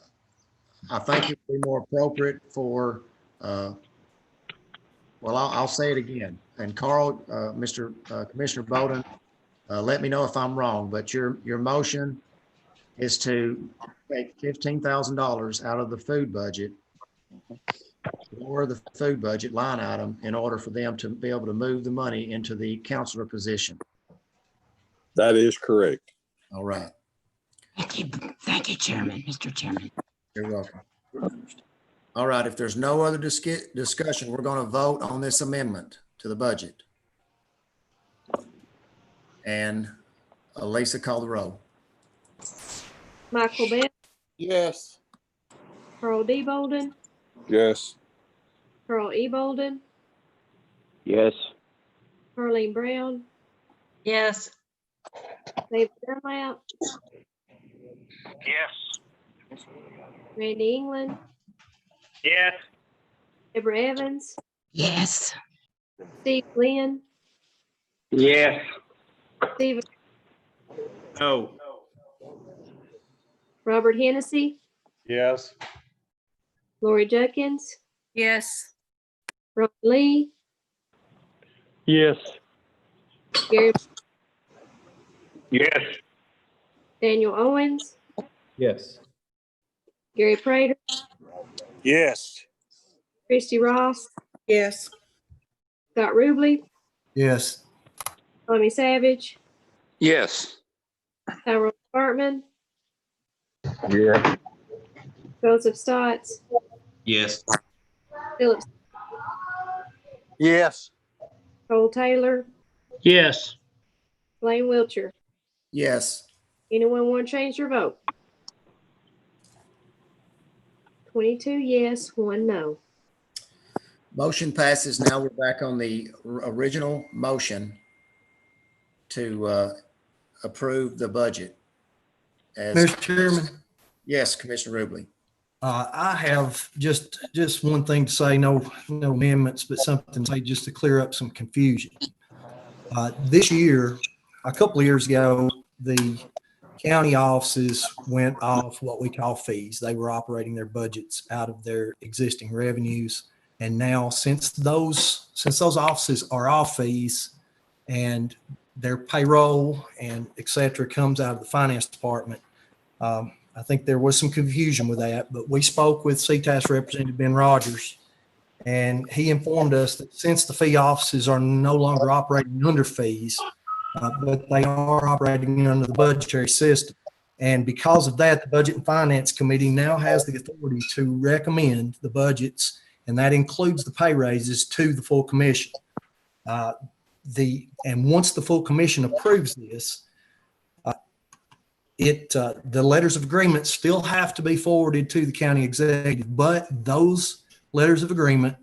B: I think it would be more appropriate for, well, I'll say it again. And Carl, Commissioner Bowden, let me know if I'm wrong, but your motion is to take $15,000 out of the food budget, or the food budget line item, in order for them to be able to move the money into the counselor position.
N: That is correct.
B: All right.
O: Thank you, Chairman, Mr. Chairman.
B: You're welcome. All right, if there's no other discussion, we're going to vote on this amendment to the budget. And Lisa, call the roll.
G: Michael Bell,
N: Yes.
G: Carl D. Bolden,
N: Yes.
G: Carl E. Bolden,
D: Yes.
G: Carleen Brown,
H: Yes.
G: David Dunlap,
U: Yes.
G: Randy England,
U: Yes.
G: Deborah Evans,
O: Yes.
G: Steve Glenn,
T: Yes.
G: Stephen,
E: No.
G: Robert Hennessy,
Q: Yes.
G: Lori Judkins,
V: Yes.
G: Ron Lee,
P: Yes.
G: Gary,
T: Yes.
G: Daniel Owens,
T: Yes.
G: Gary Prater,
F: Yes.
G: Christy Ross,
M: Yes.
G: Scott Ruble,
I: Yes.
G: Tommy Savage,
J: Yes.
G: Tyrone Bartman,
A: Yes.
G: Joseph Stotts,
T: Yes.
G: Philip,
T: Yes.
G: Cole Taylor,
S: Yes.
G: Blaine Wiltshire.
B: Yes.
G: Anyone want to change their vote? 22 yes, 1 no.
B: Motion passes. Now we're back on the original motion to approve the budget.
I: Mr. Chairman,
B: Yes, Commissioner Rubley.
I: I have just one thing to say, no amendments, but something to say just to clear up some confusion. This year, a couple of years ago, the county offices went off what we call fees. They were operating their budgets out of their existing revenues. And now since those offices are off fees and their payroll and et cetera comes out of the finance department, I think there was some confusion with that, but we spoke with CTAS Representative Ben Rogers, and he informed us that since the fee offices are no longer operating under fees, but they are operating under the budgetary system. And because of that, the Budget and Finance Committee now has the authority to recommend the budgets, and that includes the pay raises to the full commission. And once the full commission approves this, the letters of agreement still have to be forwarded to the county executive, but those letters of agreement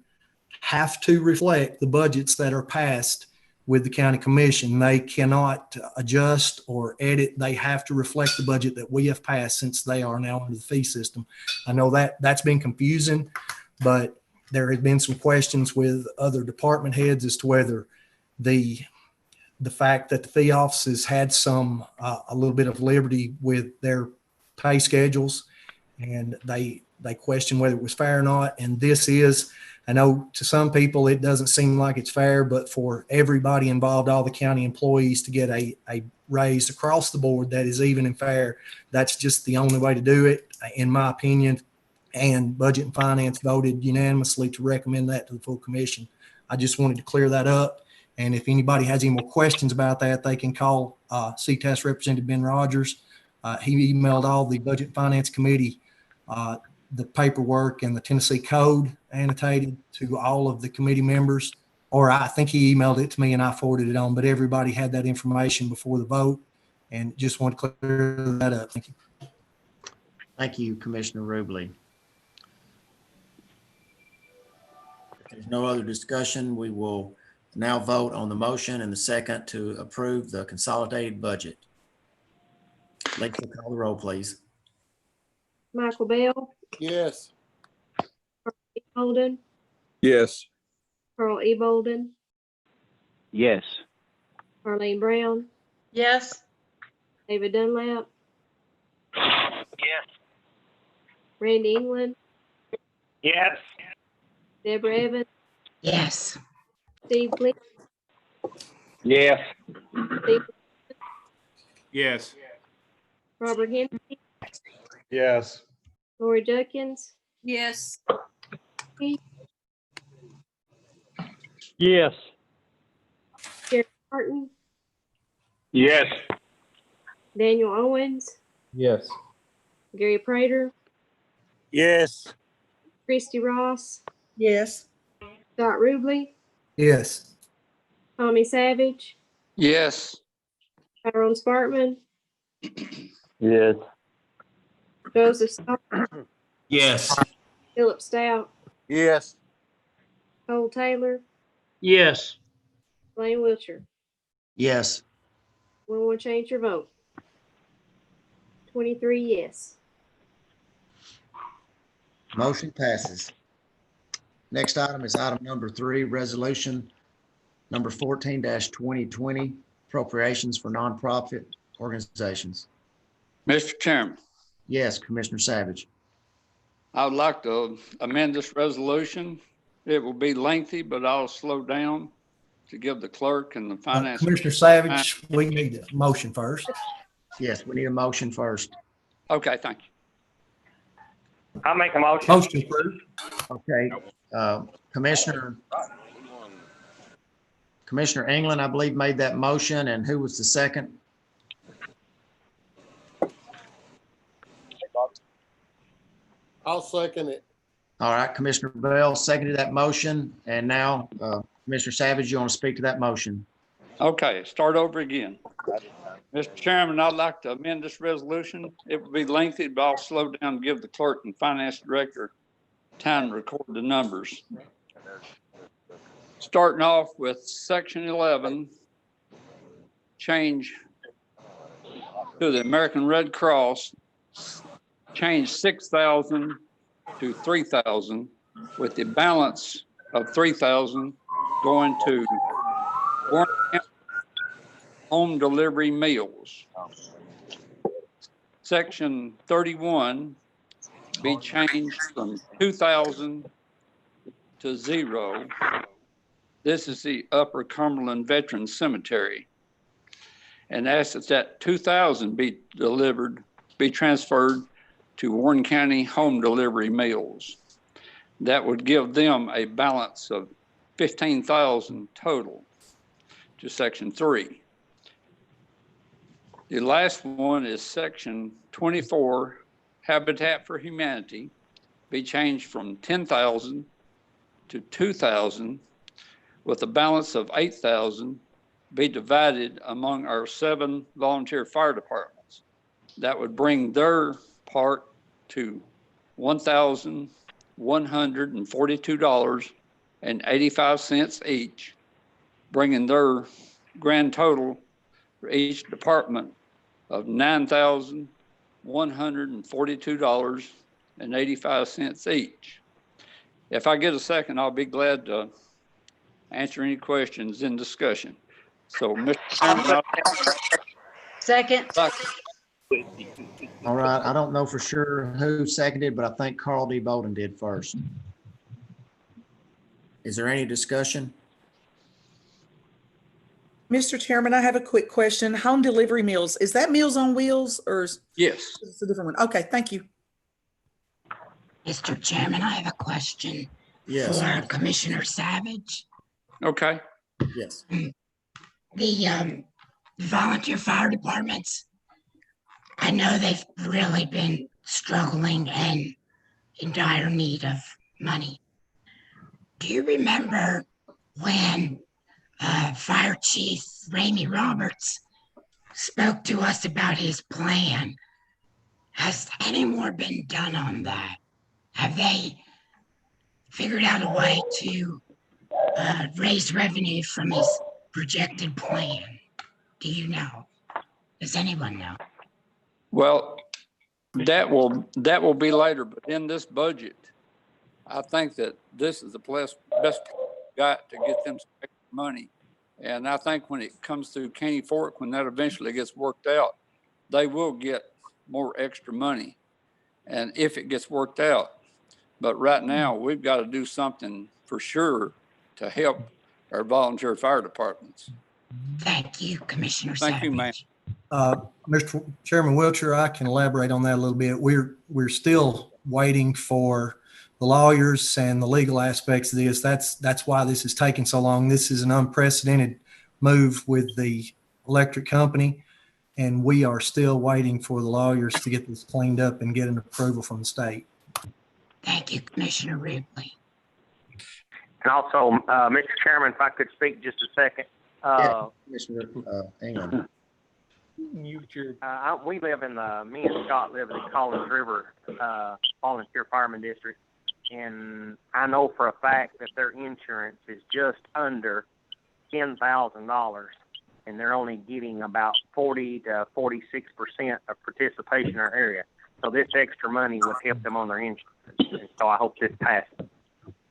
I: have to reflect the budgets that are passed with the county commission. They cannot adjust or edit. They have to reflect the budget that we have passed since they are now under the fee system. I know that that's been confusing, but there have been some questions with other department heads as to whether the fact that the fee offices had a little bit of liberty with their pay schedules, and they questioned whether it was fair or not. And this is, I know to some people it doesn't seem like it's fair, but for everybody involved, all the county employees, to get a raise across the board that is even and fair, that's just the only way to do it, in my opinion. And Budget and Finance voted unanimously to recommend that to the full commission. I just wanted to clear that up. And if anybody has any more questions about that, they can call CTAS Representative Ben Rogers. He emailed all the Budget and Finance Committee the paperwork and the Tennessee Code annotated to all of the committee members. Or I think he emailed it to me and I forwarded it on, but everybody had that information before the vote, and just want to clear that up. Thank you.
B: Thank you, Commissioner Rubley. If there's no other discussion, we will now vote on the motion and the second to approve the consolidated budget. Lexi, call the roll, please.
G: Michael Bell,
N: Yes.
G: Carl E. Bolden,
N: Yes.
G: Carl E. Bolden,
D: Yes.
G: Arlene Brown,
L: Yes.
G: David Dunlap,
U: Yes.
G: Randy England,
T: Yes.
G: Deborah Evans,
O: Yes.
G: Steve Glenn,
T: Yes.
G: Steve,
E: Yes.
G: Robert Henry,
Q: Yes.
G: Lori Jenkins,
L: Yes.
P: Yes.
G: Jerry Martin,
T: Yes.
G: Daniel Owens,
T: Yes.
G: Gary Prater,
F: Yes.
G: Christy Ross,
M: Yes.
G: Scott Rubley,
I: Yes.
G: Tommy Savage,
J: Yes.
G: Tyrone Spartman,
A: Yes.
G: Joseph Stott,
T: Yes.
G: Philip Stout,
F: Yes.
G: Cole Taylor,
S: Yes.
G: Blaine Wiltshire.
B: Yes.
G: We want to change your vote. 23 yes.
B: Motion passes. Next item is item number 3, resolution number 14-2020, appropriations for nonprofit organizations.
J: Mr. Chairman,
B: Yes, Commissioner Savage.
J: I would like to amend this resolution. It will be lengthy, but I'll slow down to give the clerk and the finance.
I: Commissioner Savage, we need a motion first.
B: Yes, we need a motion first.
J: Okay, thank you.
T: I'll make a motion.
I: Motion approved.
B: Okay, Commissioner England, I believe, made that motion, and who was the second?
L: I'll second it.
B: All right, Commissioner Bell seconded that motion. And now, Commissioner Savage, you want to speak to that motion?
J: Okay, start over again. Mr. Chairman, I'd like to amend this resolution. It would be lengthy, but I'll slow down and give the clerk and finance director time to record the numbers. Starting off with section 11, change to the American Red Cross, change 6,000 to 3,000, with the balance of 3,000 going to Warren County home delivery meals. Section 31 be changed from 2,000 to 0. This is the Upper Cumberland Veterans Cemetery. And ask that 2,000 be transferred to Warren County home delivery meals. That would give them a balance of 15,000 total to section 3. The last one is section 24, Habitat for Humanity, be changed from 10,000 to 2,000, with a balance of 8,000 be divided among our 7 volunteer fire departments. That would bring their part to $1,142.85 each, bringing their grand total for each department of $9,142.85 each. If I get a second, I'll be glad to answer any questions in discussion. So, Mr. Chairman,
H: Second.
B: All right, I don't know for sure who seconded, but I think Carl D. Bolden did first. Is there any discussion?
M: Mr. Chairman, I have a quick question. Home delivery meals, is that Meals on Wheels or is
J: yes,
M: it a different one? Okay, thank you.
O: Mr. Chairman, I have a question
B: Yes.
O: for Commissioner Savage.
J: Okay.
B: Yes.
O: The volunteer fire departments, I know they've really been struggling and in dire need of money. Do you remember when Fire Chief Ramey Roberts spoke to us about his plan? Has any more been done on that? Have they figured out a way to raise revenue from his projected plan? Do you know? Does anyone know?
J: Well, that will be later, but in this budget, I think that this is the best got to get them some extra money. And I think when it comes through Caney Fork, when that eventually gets worked out, they will get more extra money. And if it gets worked out, but right now we've got to do something for sure to help our volunteer fire departments.
O: Thank you, Commissioner
J: Thank you, ma'am.
I: Mr. Chairman Wiltshire, I can elaborate on that a little bit. We're still waiting for the lawyers and the legal aspects of this. That's why this is taking so long. This is an unprecedented move with the electric company, and we are still waiting for the lawyers to get this cleaned up and get an approval from the state.
O: Thank you, Commissioner Ridley.
T: And also, Mr. Chairman, if I could speak just a second.
B: Commissioner England.
T: We live in me and Scott live in the Collins River Volunteer Fireman District, and I know for a fact that their insurance is just under $10,000, and they're only getting about 40 to 46% of participation in our area. So this extra money would help them on their insurance. And so I hope this passes.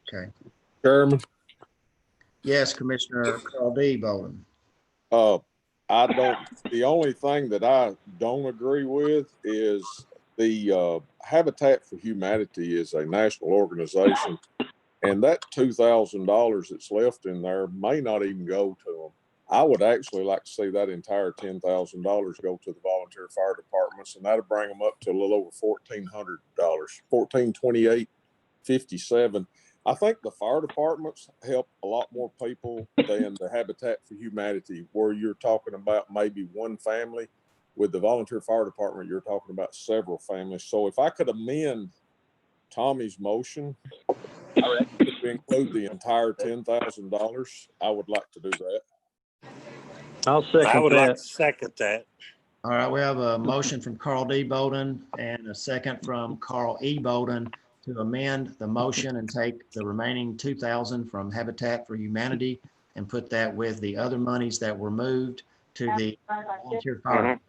B: Okay.
N: Chairman.
B: Yes, Commissioner Carl D. Bolden.
N: The only thing that I don't agree with is the Habitat for Humanity is a national organization, and that $2,000 that's left in there may not even go to them. I would actually like to see that entire $10,000 go to the volunteer fire departments, and that'll bring them up to a little over $1,400, $1,428.57. I think the fire departments help a lot more people than the Habitat for Humanity, where you're talking about maybe one family. With the volunteer fire department, you're talking about several families. So if I could amend Tommy's motion, if we include the entire $10,000, I would like to do that.
F: I'll second I would like to second that.
B: All right, we have a motion from Carl D. Bolden and a second from Carl E. Bolden to amend the motion and take the remaining 2,000 from Habitat for Humanity and put that with the other monies that were moved to the volunteer fire.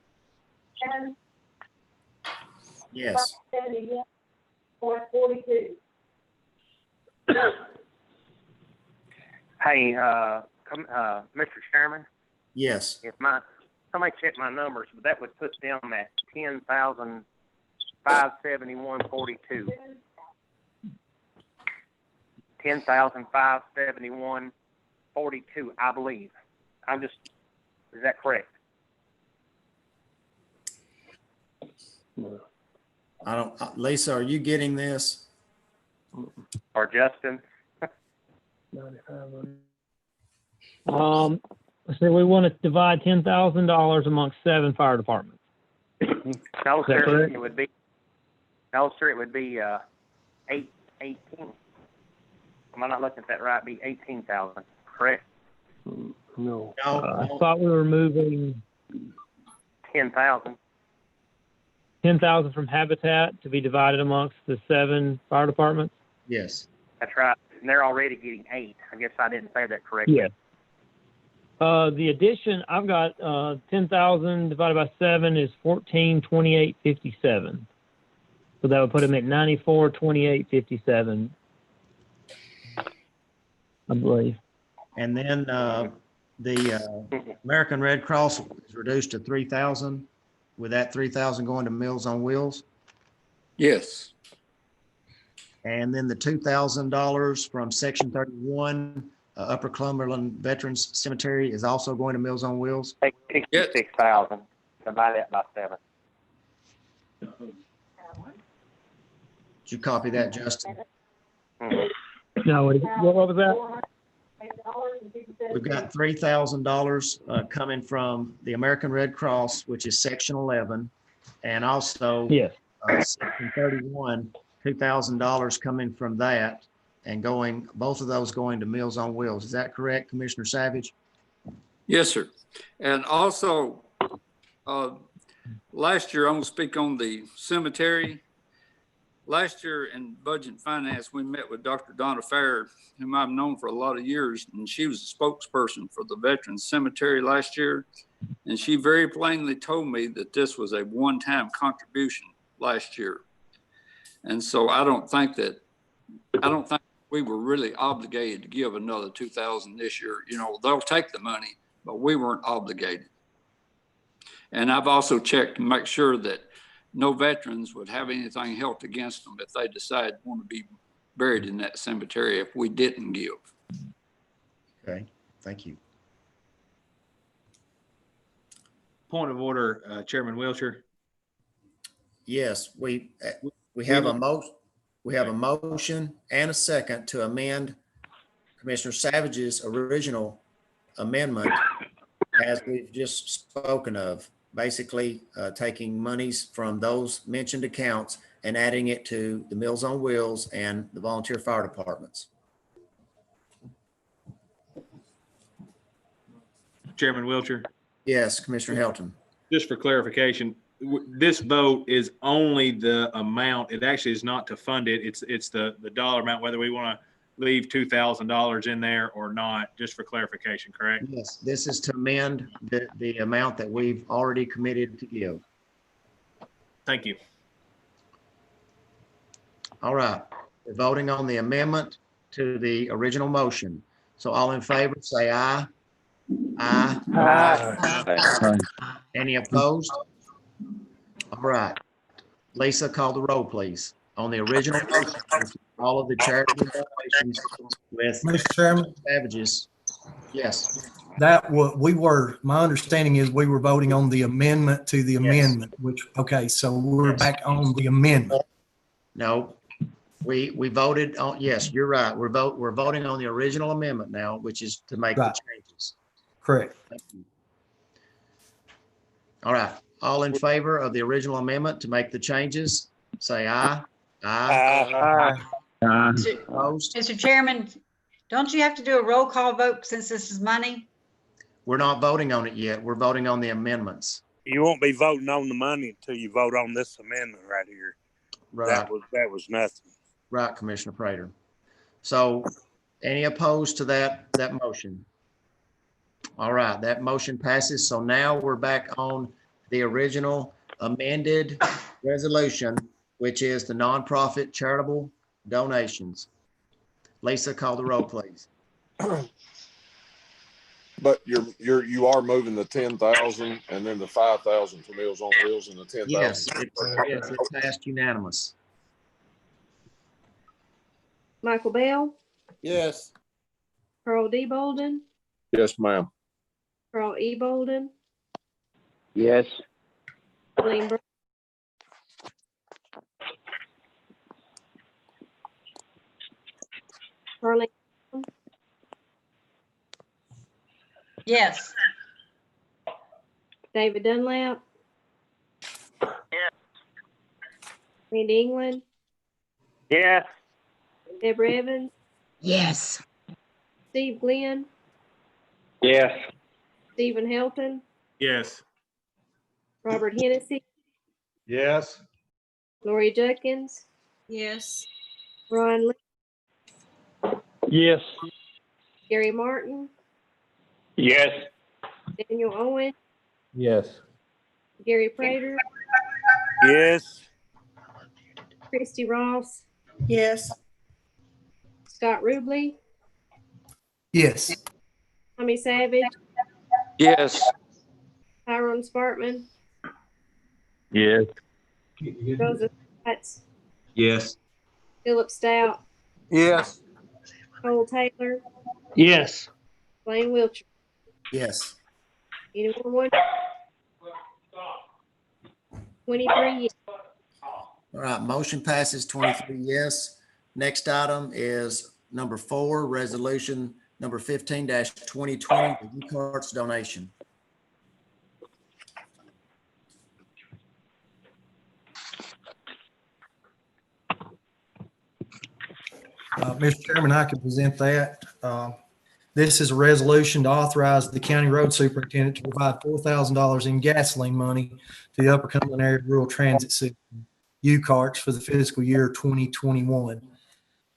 B: Yes.
T: Hey, Mr. Chairman,
B: Yes.
T: if somebody check my numbers, but that would put them at 10,571.42. 10,571.42, I believe. Is that correct?
B: I don't, Lisa, are you getting this?
T: Or Justin?
P: So we want to divide $10,000 amongst 7 fire departments.
T: No,
P: Is that
T: sir,
P: correct?
T: it would be 18. Am I not looking at that right? It'd be 18,000, correct?
P: No. I thought we were moving
T: 10,000.
P: 10,000 from Habitat to be divided amongst the 7 fire departments?
B: Yes.
T: That's right. And they're already getting 8. I guess I didn't say that correctly.
P: Yes. The addition, I've got 10,000 divided by 7 is 1428.57. So that would put him at 9428.57, I believe.
B: And then the American Red Cross is reduced to 3,000. With that 3,000 going to Meals on Wheels.
J: Yes.
B: And then the $2,000 from Section 31, Upper Cumberland Veterans Cemetery is also going to Meals on Wheels.
T: 66,000. Divide that by 7.
B: Did you copy that, Justin?
P: No, what was that?
B: We've got $3,000 coming from the American Red Cross, which is Section 11, and also
P: Yes.
B: Section 31, $2,000 coming from that, and both of those going to Meals on Wheels. Is that correct, Commissioner Savage?
J: Yes, sir. And also, last year, I'm going to speak on the cemetery. Last year in Budget and Finance, we met with Dr. Donna Fair, whom I've known for a lot of years, and she was a spokesperson for the Veterans Cemetery last year. And she very plainly told me that this was a one-time contribution last year. And so I don't think we were really obligated to give another 2,000 this year. You know, they'll take the money, but we weren't obligated. And I've also checked to make sure that no veterans would have anything held against them if they decide to want to be buried in that cemetery if we didn't give.
B: Okay, thank you.
E: Point of order, Chairman Wiltshire.
B: Yes, we have a motion and a second to amend Commissioner Savage's original amendment as we've just spoken of. Basically taking monies from those mentioned accounts and adding it to the Meals on Wheels and the volunteer fire departments.
E: Chairman Wiltshire.
B: Yes, Commissioner Helton.
E: Just for clarification, this vote is only the amount. It actually is not to fund it. It's the dollar amount, whether we want to leave $2,000 in there or not, just for clarification, correct?
B: Yes, this is to amend the amount that we've already committed to give.
E: Thank you.
B: All right, we're voting on the amendment to the original motion. So all in favor, say aye. Aye.
D: Aye.
B: Any opposed? All right. Lisa, call the roll, please. On the original motion, all of the charitable donations with
I: Mr. Chairman,
B: Savages. Yes.
I: my understanding is we were voting on the amendment to the amendment, okay, so we're back on the amendment.
B: No, we voted on, yes, you're right. We're voting on the original amendment now, which is to make the changes.
I: Correct.
B: Thank you. All right, all in favor of the original amendment to make the changes, say aye. Aye.
H: Opposed? Mr. Chairman, don't you have to do a roll call vote since this is money?
B: We're not voting on it yet. We're voting on the amendments.
F: You won't be voting on the money until you vote on this amendment right here.
B: Right.
F: That was nothing.
B: Right, Commissioner Prater. So any opposed to that motion? All right, that motion passes. So now we're back on the original amended resolution, which is the nonprofit charitable donations. Lisa, call the roll, please.
N: But you are moving the 10,000 and then the 5,000 for Meals on Wheels and the 10,000.
B: Yes, it passed unanimous.
G: Michael Bell,
N: Yes.
G: Carl D. Bolden,
N: Yes, ma'am.
G: Carl E. Bolden,
D: Yes.
G: Blaine Brown, Carly,
H: Yes.
G: David Dunlap,
U: Yes.
G: Randy England,
U: Yes.
G: Deborah Evans,
O: Yes.
G: Steve Glenn,
D: Yes.
G: Stephen Helton,
E: Yes.
G: Robert Hennessy,
Q: Yes.
G: Lori Judkins,
H: Yes.
G: Ron Lee,
P: Yes.
G: Gary Martin,
D: Yes.
G: Daniel Owen,
P: Yes.
G: Gary Prater,
F: Yes.
G: Christy Ross,
M: Yes.
G: Scott Ruble,
I: Yes.
G: Tommy Savage,
J: Yes.
G: Tyrone Spartman,
A: Yes.
G: Joseph Watts,
P: Yes.
G: Philip Stout,
P: Yes.
G: Cole Taylor,
S: Yes.
G: Blaine Wiltshire.
B: Yes.
G: Anyone want? 23 yes.
B: All right, motion passes 23 yes. Next item is number 4, resolution number 15-2020, the U-Carts donation.
I: Mr. Chairman, I can present that. This is a resolution to authorize the county road superintendent to provide $4,000 in gasoline money to the Upper Cumberland Area Rural Transit System, U-Carts, for the fiscal year 2021.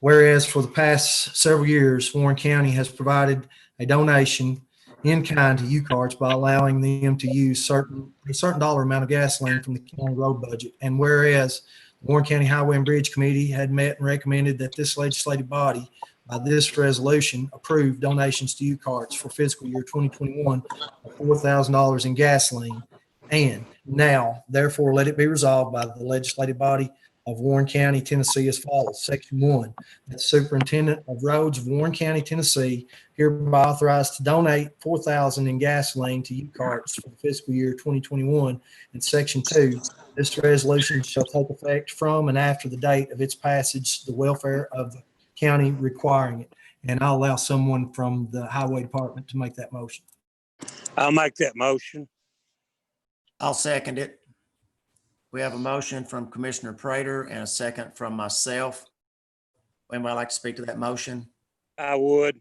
I: Whereas for the past several years, Warren County has provided a donation in kind to U-Carts by allowing them to use a certain dollar amount of gasoline from the county road budget. And whereas the Warren County Highway and Bridge Committee had met and recommended that this legislative body, by this resolution, approved donations to U-Carts for fiscal year 2021 of $4,000 in gasoline. And now, therefore, let it be resolved by the legislative body of Warren County, Tennessee as follows. Section 1, that the superintendent of roads of Warren County, Tennessee, hereby authorized to donate $4,000 in gasoline to U-Carts for the fiscal year 2021. And Section 2, this resolution shall take effect from and after the date of its passage, the welfare of the county requiring it. And I'll allow someone from the highway department to make that motion.
F: I'll make that motion.
B: I'll second it. We have a motion from Commissioner Prater and a second from myself. Anybody like to speak to that motion?
F: I would.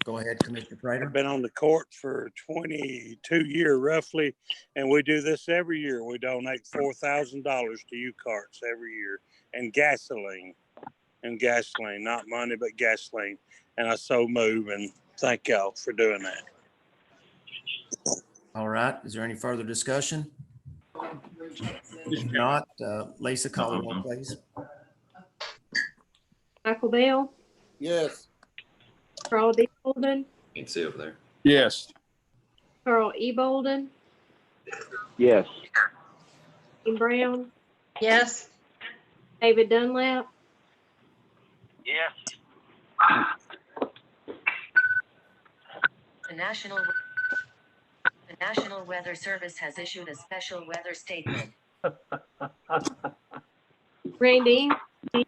B: Go ahead, Commissioner Prater.
F: I've been on the court for 22 years roughly, and we do this every year. We donate $4,000 to U-Carts every year, and gasoline, not money, but gasoline. And I so move, and thank y'all for doing that.
B: All right. Is there any further discussion? If not, Lisa, call the roll, please.
G: Michael Bell,
N: Yes.
G: Carl D. Bolden,
P: Can't see over there.
N: Yes.
G: Carl E. Bolden,
D: Yes.
G: Blaine Brown,
H: Yes.
G: David Dunlap,
U: Yes.
L: The National Weather Service has issued a special weather statement.
G: Randy England,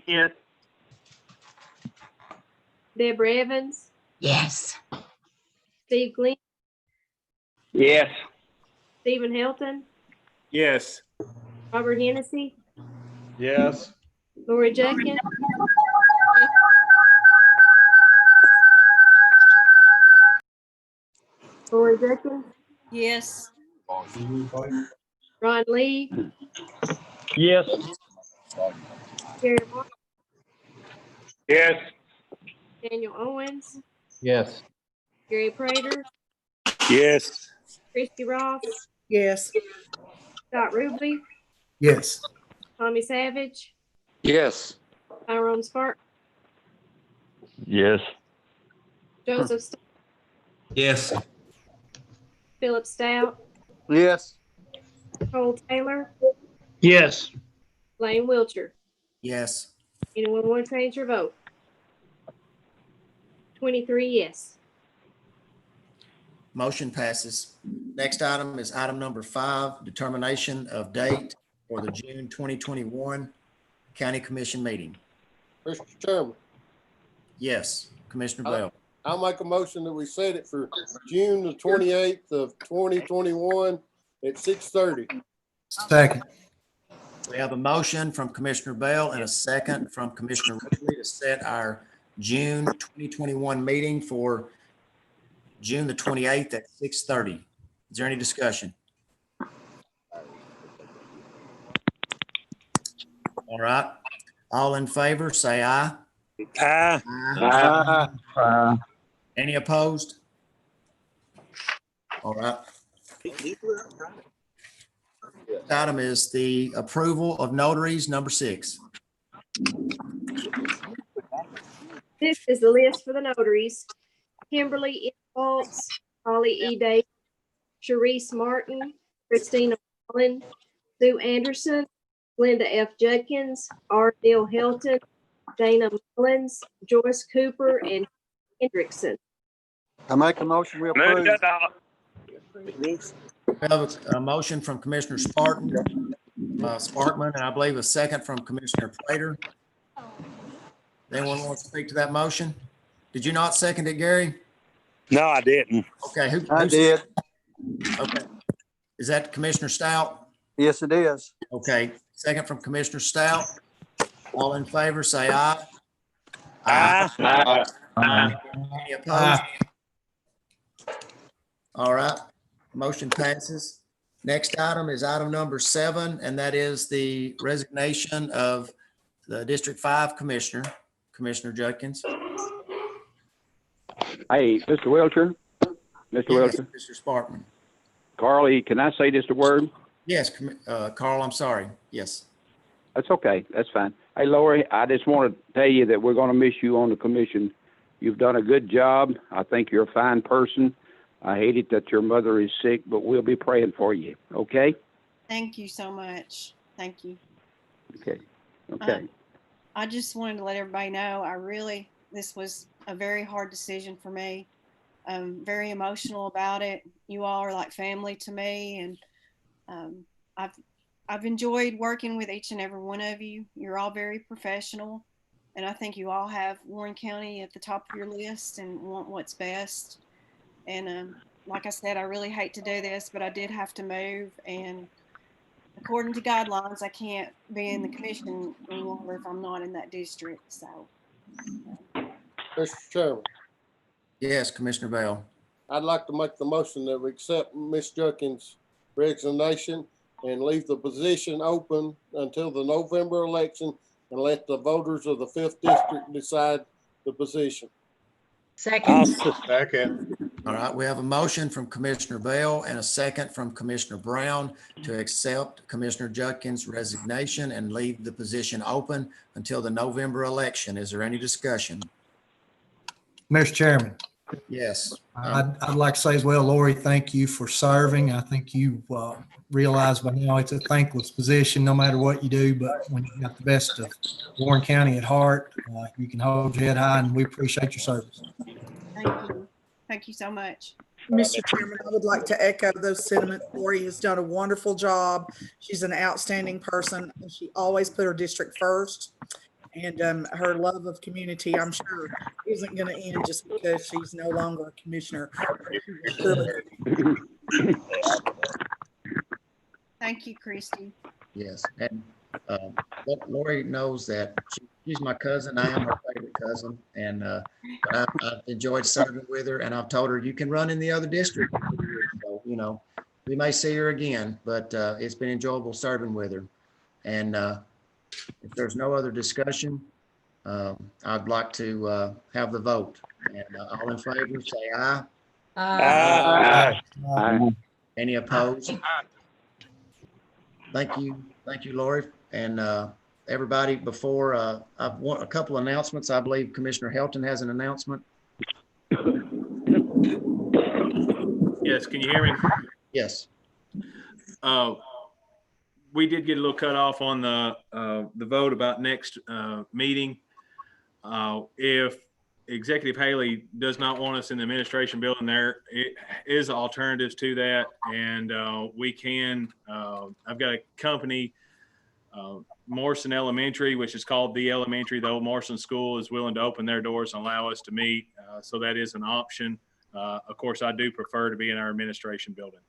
U: Yes.
G: Deborah Evans,
O: Yes.
G: Steve Glenn,
D: Yes.
G: Stephen Helton,
E: Yes.
G: Robert Hennessy,
Q: Yes.
G: Lori Jenkins, Lori Jenkins,
K: Yes.
G: Ron Lee,
P: Yes.
G: Gary Martin,
P: Yes.
G: Daniel Owens,
P: Yes.
G: Gary Prater,
F: Yes.
G: Christy Ross,
M: Yes.
G: Scott Ruble,
I: Yes.
G: Tommy Savage,
J: Yes.
G: Tyrone Spark,
A: Yes.
G: Joseph St-
I: Yes.
G: Philip Stout,
F: Yes.
G: Cole Taylor,
S: Yes.
G: Lane Wiltshire.
B: Yes.
G: Anyone want to change your vote? 23 yes.
B: Motion passes. Next item is item number 5, determination of date for the June 2021 County Commission meeting.
V: Mr. Chairman,
B: Yes, Commissioner Bell.
V: I'll make a motion that we set it for June the 28th of 2021 at 6:30.
I: Second.
B: We have a motion from Commissioner Bell and a second from Commissioner Ridley to set our June 2021 meeting for June the 28th at 6:30. Is there any discussion? All right. All in favor, say aye.
F: Aye.
B: Any opposed? All right. Item is the approval of notaries, number 6.
G: This is the list for the notaries. Kimberly E. Waltz, Holly E. Day, Sharice Martin, Christina Mullen, Sue Anderson, Linda F. Judkins, R. Neil Hilton, Dana Mullins, Joyce Cooper, and Hendrickson.
V: I make a motion we
F: Move
V: approve.
F: that out.
B: We have a motion from Commissioner Sparkman, and I believe a second from Commissioner Prater. Anyone want to speak to that motion? Did you not second it, Gary?
F: No, I didn't.
B: Okay,
V: I did.
B: Okay. Is that Commissioner Stout?
V: Yes, it is.
B: Okay, second from Commissioner Stout. All in favor, say aye.
F: Aye.
B: Any opposed? All right, motion passes. Next item is item number 7, and that is the resignation of the District 5 Commissioner, Commissioner Judkins.
D: Hey, Mr. Wiltshire, Mr. Wiltshire,
B: Mr. Sparkman.
D: Carly, can I say just a word?
B: Yes, Carl, I'm sorry. Yes.
D: That's okay. That's fine. Hey, Lori, I just want to tell you that we're going to miss you on the commission. You've done a good job. I think you're a fine person. I hate it that your mother is sick, but we'll be praying for you. Okay?
K: Thank you so much. Thank you.
D: Okay. Okay.
K: I just wanted to let everybody know, this was a very hard decision for me. I'm very emotional about it. You all are like family to me, and I've enjoyed working with each and every one of you. You're all very professional, and I think you all have Warren County at the top of your list and want what's best. And like I said, I really hate to do this, but I did have to move, and according to guidelines, I can't be in the commission any longer if I'm not in that district. So,
V: Mr. Chairman,
B: Yes, Commissioner Bell.
V: I'd like to make the motion that we accept Ms. Judkins' resignation and leave the position open until the November election and let the voters of the 5th district decide the position.
H: Second.
Q: Second.
B: All right, we have a motion from Commissioner Bell and a second from Commissioner Brown to accept Commissioner Judkins' resignation and leave the position open until the November election. Is there any discussion?
I: Mr. Chairman,
B: Yes.
I: I'd like to say as well, Lori, thank you for serving. I think you realize by now it's a thankless position no matter what you do, but when you've got the best of Warren County at heart, you can hold your head high, and we appreciate your service.
K: thank you. Thank you so much.
M: Mr. Chairman, I would like to echo those sentiments. Lori has done a wonderful job. She's an outstanding person, and she always put her district first. And her love of community, I'm sure, isn't going to end just because she's no longer a commissioner.
K: Thank you, Christy.
B: Yes. And Lori knows that she's my cousin. I am her favorite cousin, and but I've enjoyed serving with her, and I've told her you can run in the other district. So, you know, we may see her again, but it's been enjoyable serving with her. And if there's no other discussion, I'd like to have the vote. And all in favor, say aye.
S: Aye.
D: Aye.
B: Any opposed? Thank you, Lori. And everybody, before I've want a couple of announcements. I believe Commissioner Helton has an announcement.
E: Yes, can you hear me?
B: Yes.
E: We did get a little cut off on the vote about next meeting. If Executive Haley does not want us in the administration building, there is alternatives to that, and we can. I've got a company, Morrison Elementary, which is called The Elementary. The old Morrison School is willing to open their doors and allow us to meet, so that is an option. Of course, I do prefer to be in our administration building.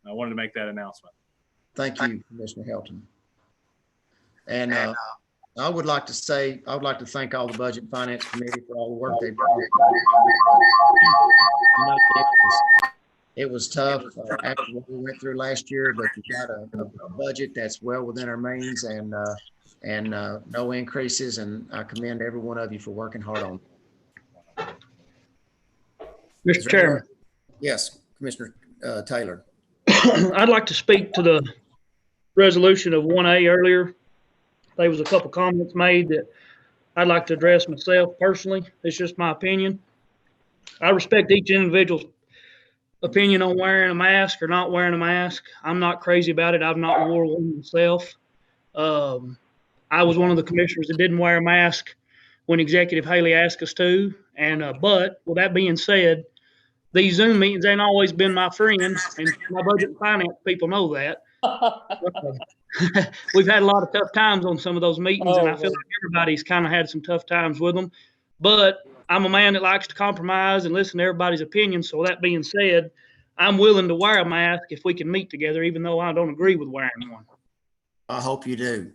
E: I wanted to make that announcement.
B: Thank you, Commissioner Helton. And I would like to thank all the Budget and Finance Committee for all the work they've done. You know, it was tough after what we went through last year, but you got a budget that's well within our means and no increases. And I commend every one of you for working hard on it.
S: Mr. Chairman.
B: Yes, Commissioner Taylor.
S: I'd like to speak to the resolution of 1A earlier. There was a couple comments made that I'd like to address myself personally. It's just my opinion. I respect each individual's opinion on wearing a mask or not wearing a mask. I'm not crazy about it. I've not worn one myself. I was one of the commissioners that didn't wear a mask when Executive Haley asked us to. And but with that being said, these Zoom meetings ain't always been my friend, and my budget and finance people know that. We've had a lot of tough times on some of those meetings, and I feel like everybody's kind of had some tough times with them. But I'm a man that likes to compromise and listen to everybody's opinion. So that being said, I'm willing to wear a mask if we can meet together, even though I don't agree with wearing one.
B: I hope you do.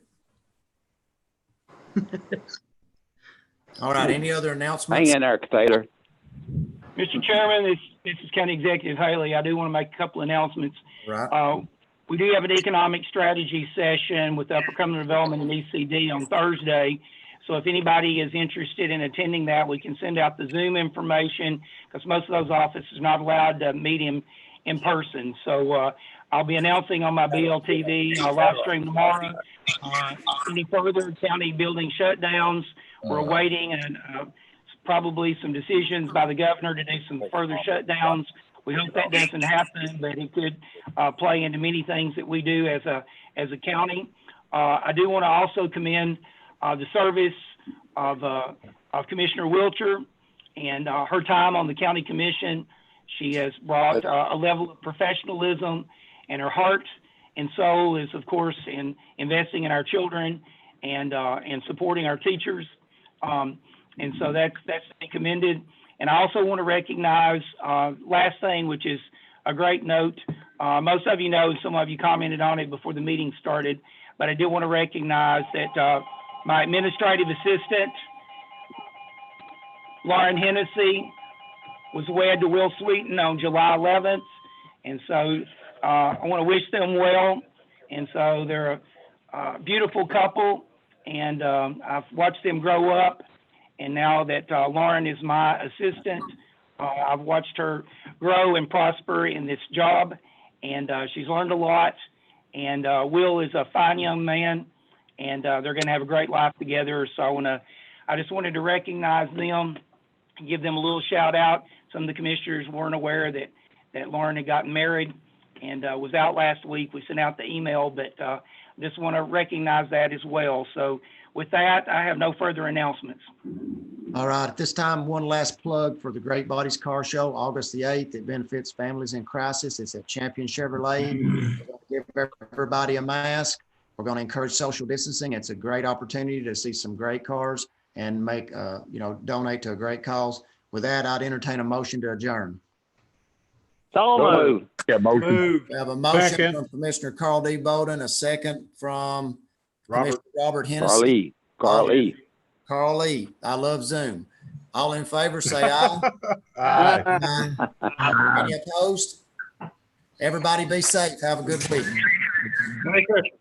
B: All right. Any other announcements?
D: Hang in there, Taylor.
C: Mr. Chairman, this is County Executive Haley. I do want to make a couple announcements.
B: Right.
C: We do have an economic strategy session with Upper Cumberland Development and ECD on Thursday. So if anybody is interested in attending that, we can send out the Zoom information because most of those offices are not allowed to meet in person. So I'll be announcing on my BLTV live stream tomorrow. Any further county building shutdowns, we're awaiting probably some decisions by the governor to do some further shutdowns. We hope that doesn't happen, but it could play into many things that we do as a county. I do want to also commend the service of Commissioner Wilcher and her time on the county commission. She has brought a level of professionalism, and her heart and soul is, of course, in investing in our children and supporting our teachers. And so that's to be commended. And I also want to recognize, last thing, which is a great note. Most of you know, some of you commented on it before the meeting started, but I did want to recognize that my administrative assistant, Lauren Hennessy, was wed to Will Sweeten on July 11th. And so I want to wish them well. And so they're a beautiful couple, and I've watched them grow up. And now that Lauren is my assistant, I've watched her grow and prosper in this job, and she's learned a lot. And Will is a fine young man, and they're going to have a great life together. So I just wanted to recognize them and give them a little shout out. Some of the commissioners weren't aware that Lauren had gotten married and was out last week. We sent out the email, but just want to recognize that as well. So with that, I have no further announcements.
B: All right. At this time, one last plug for the Great Bodies Car Show, August the 8th. It benefits families in crisis. It's at Champion Chevrolet. We're going to give everybody a mask. We're going to encourage social distancing. It's a great opportunity to see some great cars and make, donate to a great cause. With that, I'd entertain a motion to adjourn.
J: So moved.
B: We have a motion from Commissioner Carl D. Bolden, a second from
Q: Robert.
B: Robert Hennessy.
D: Carl E.
B: Carl E. I love Zoom. All in favor, say aye.
Q: Aye.
B: Aye. Any opposed? Everybody be safe. Have a good week.
S: Merry Christmas.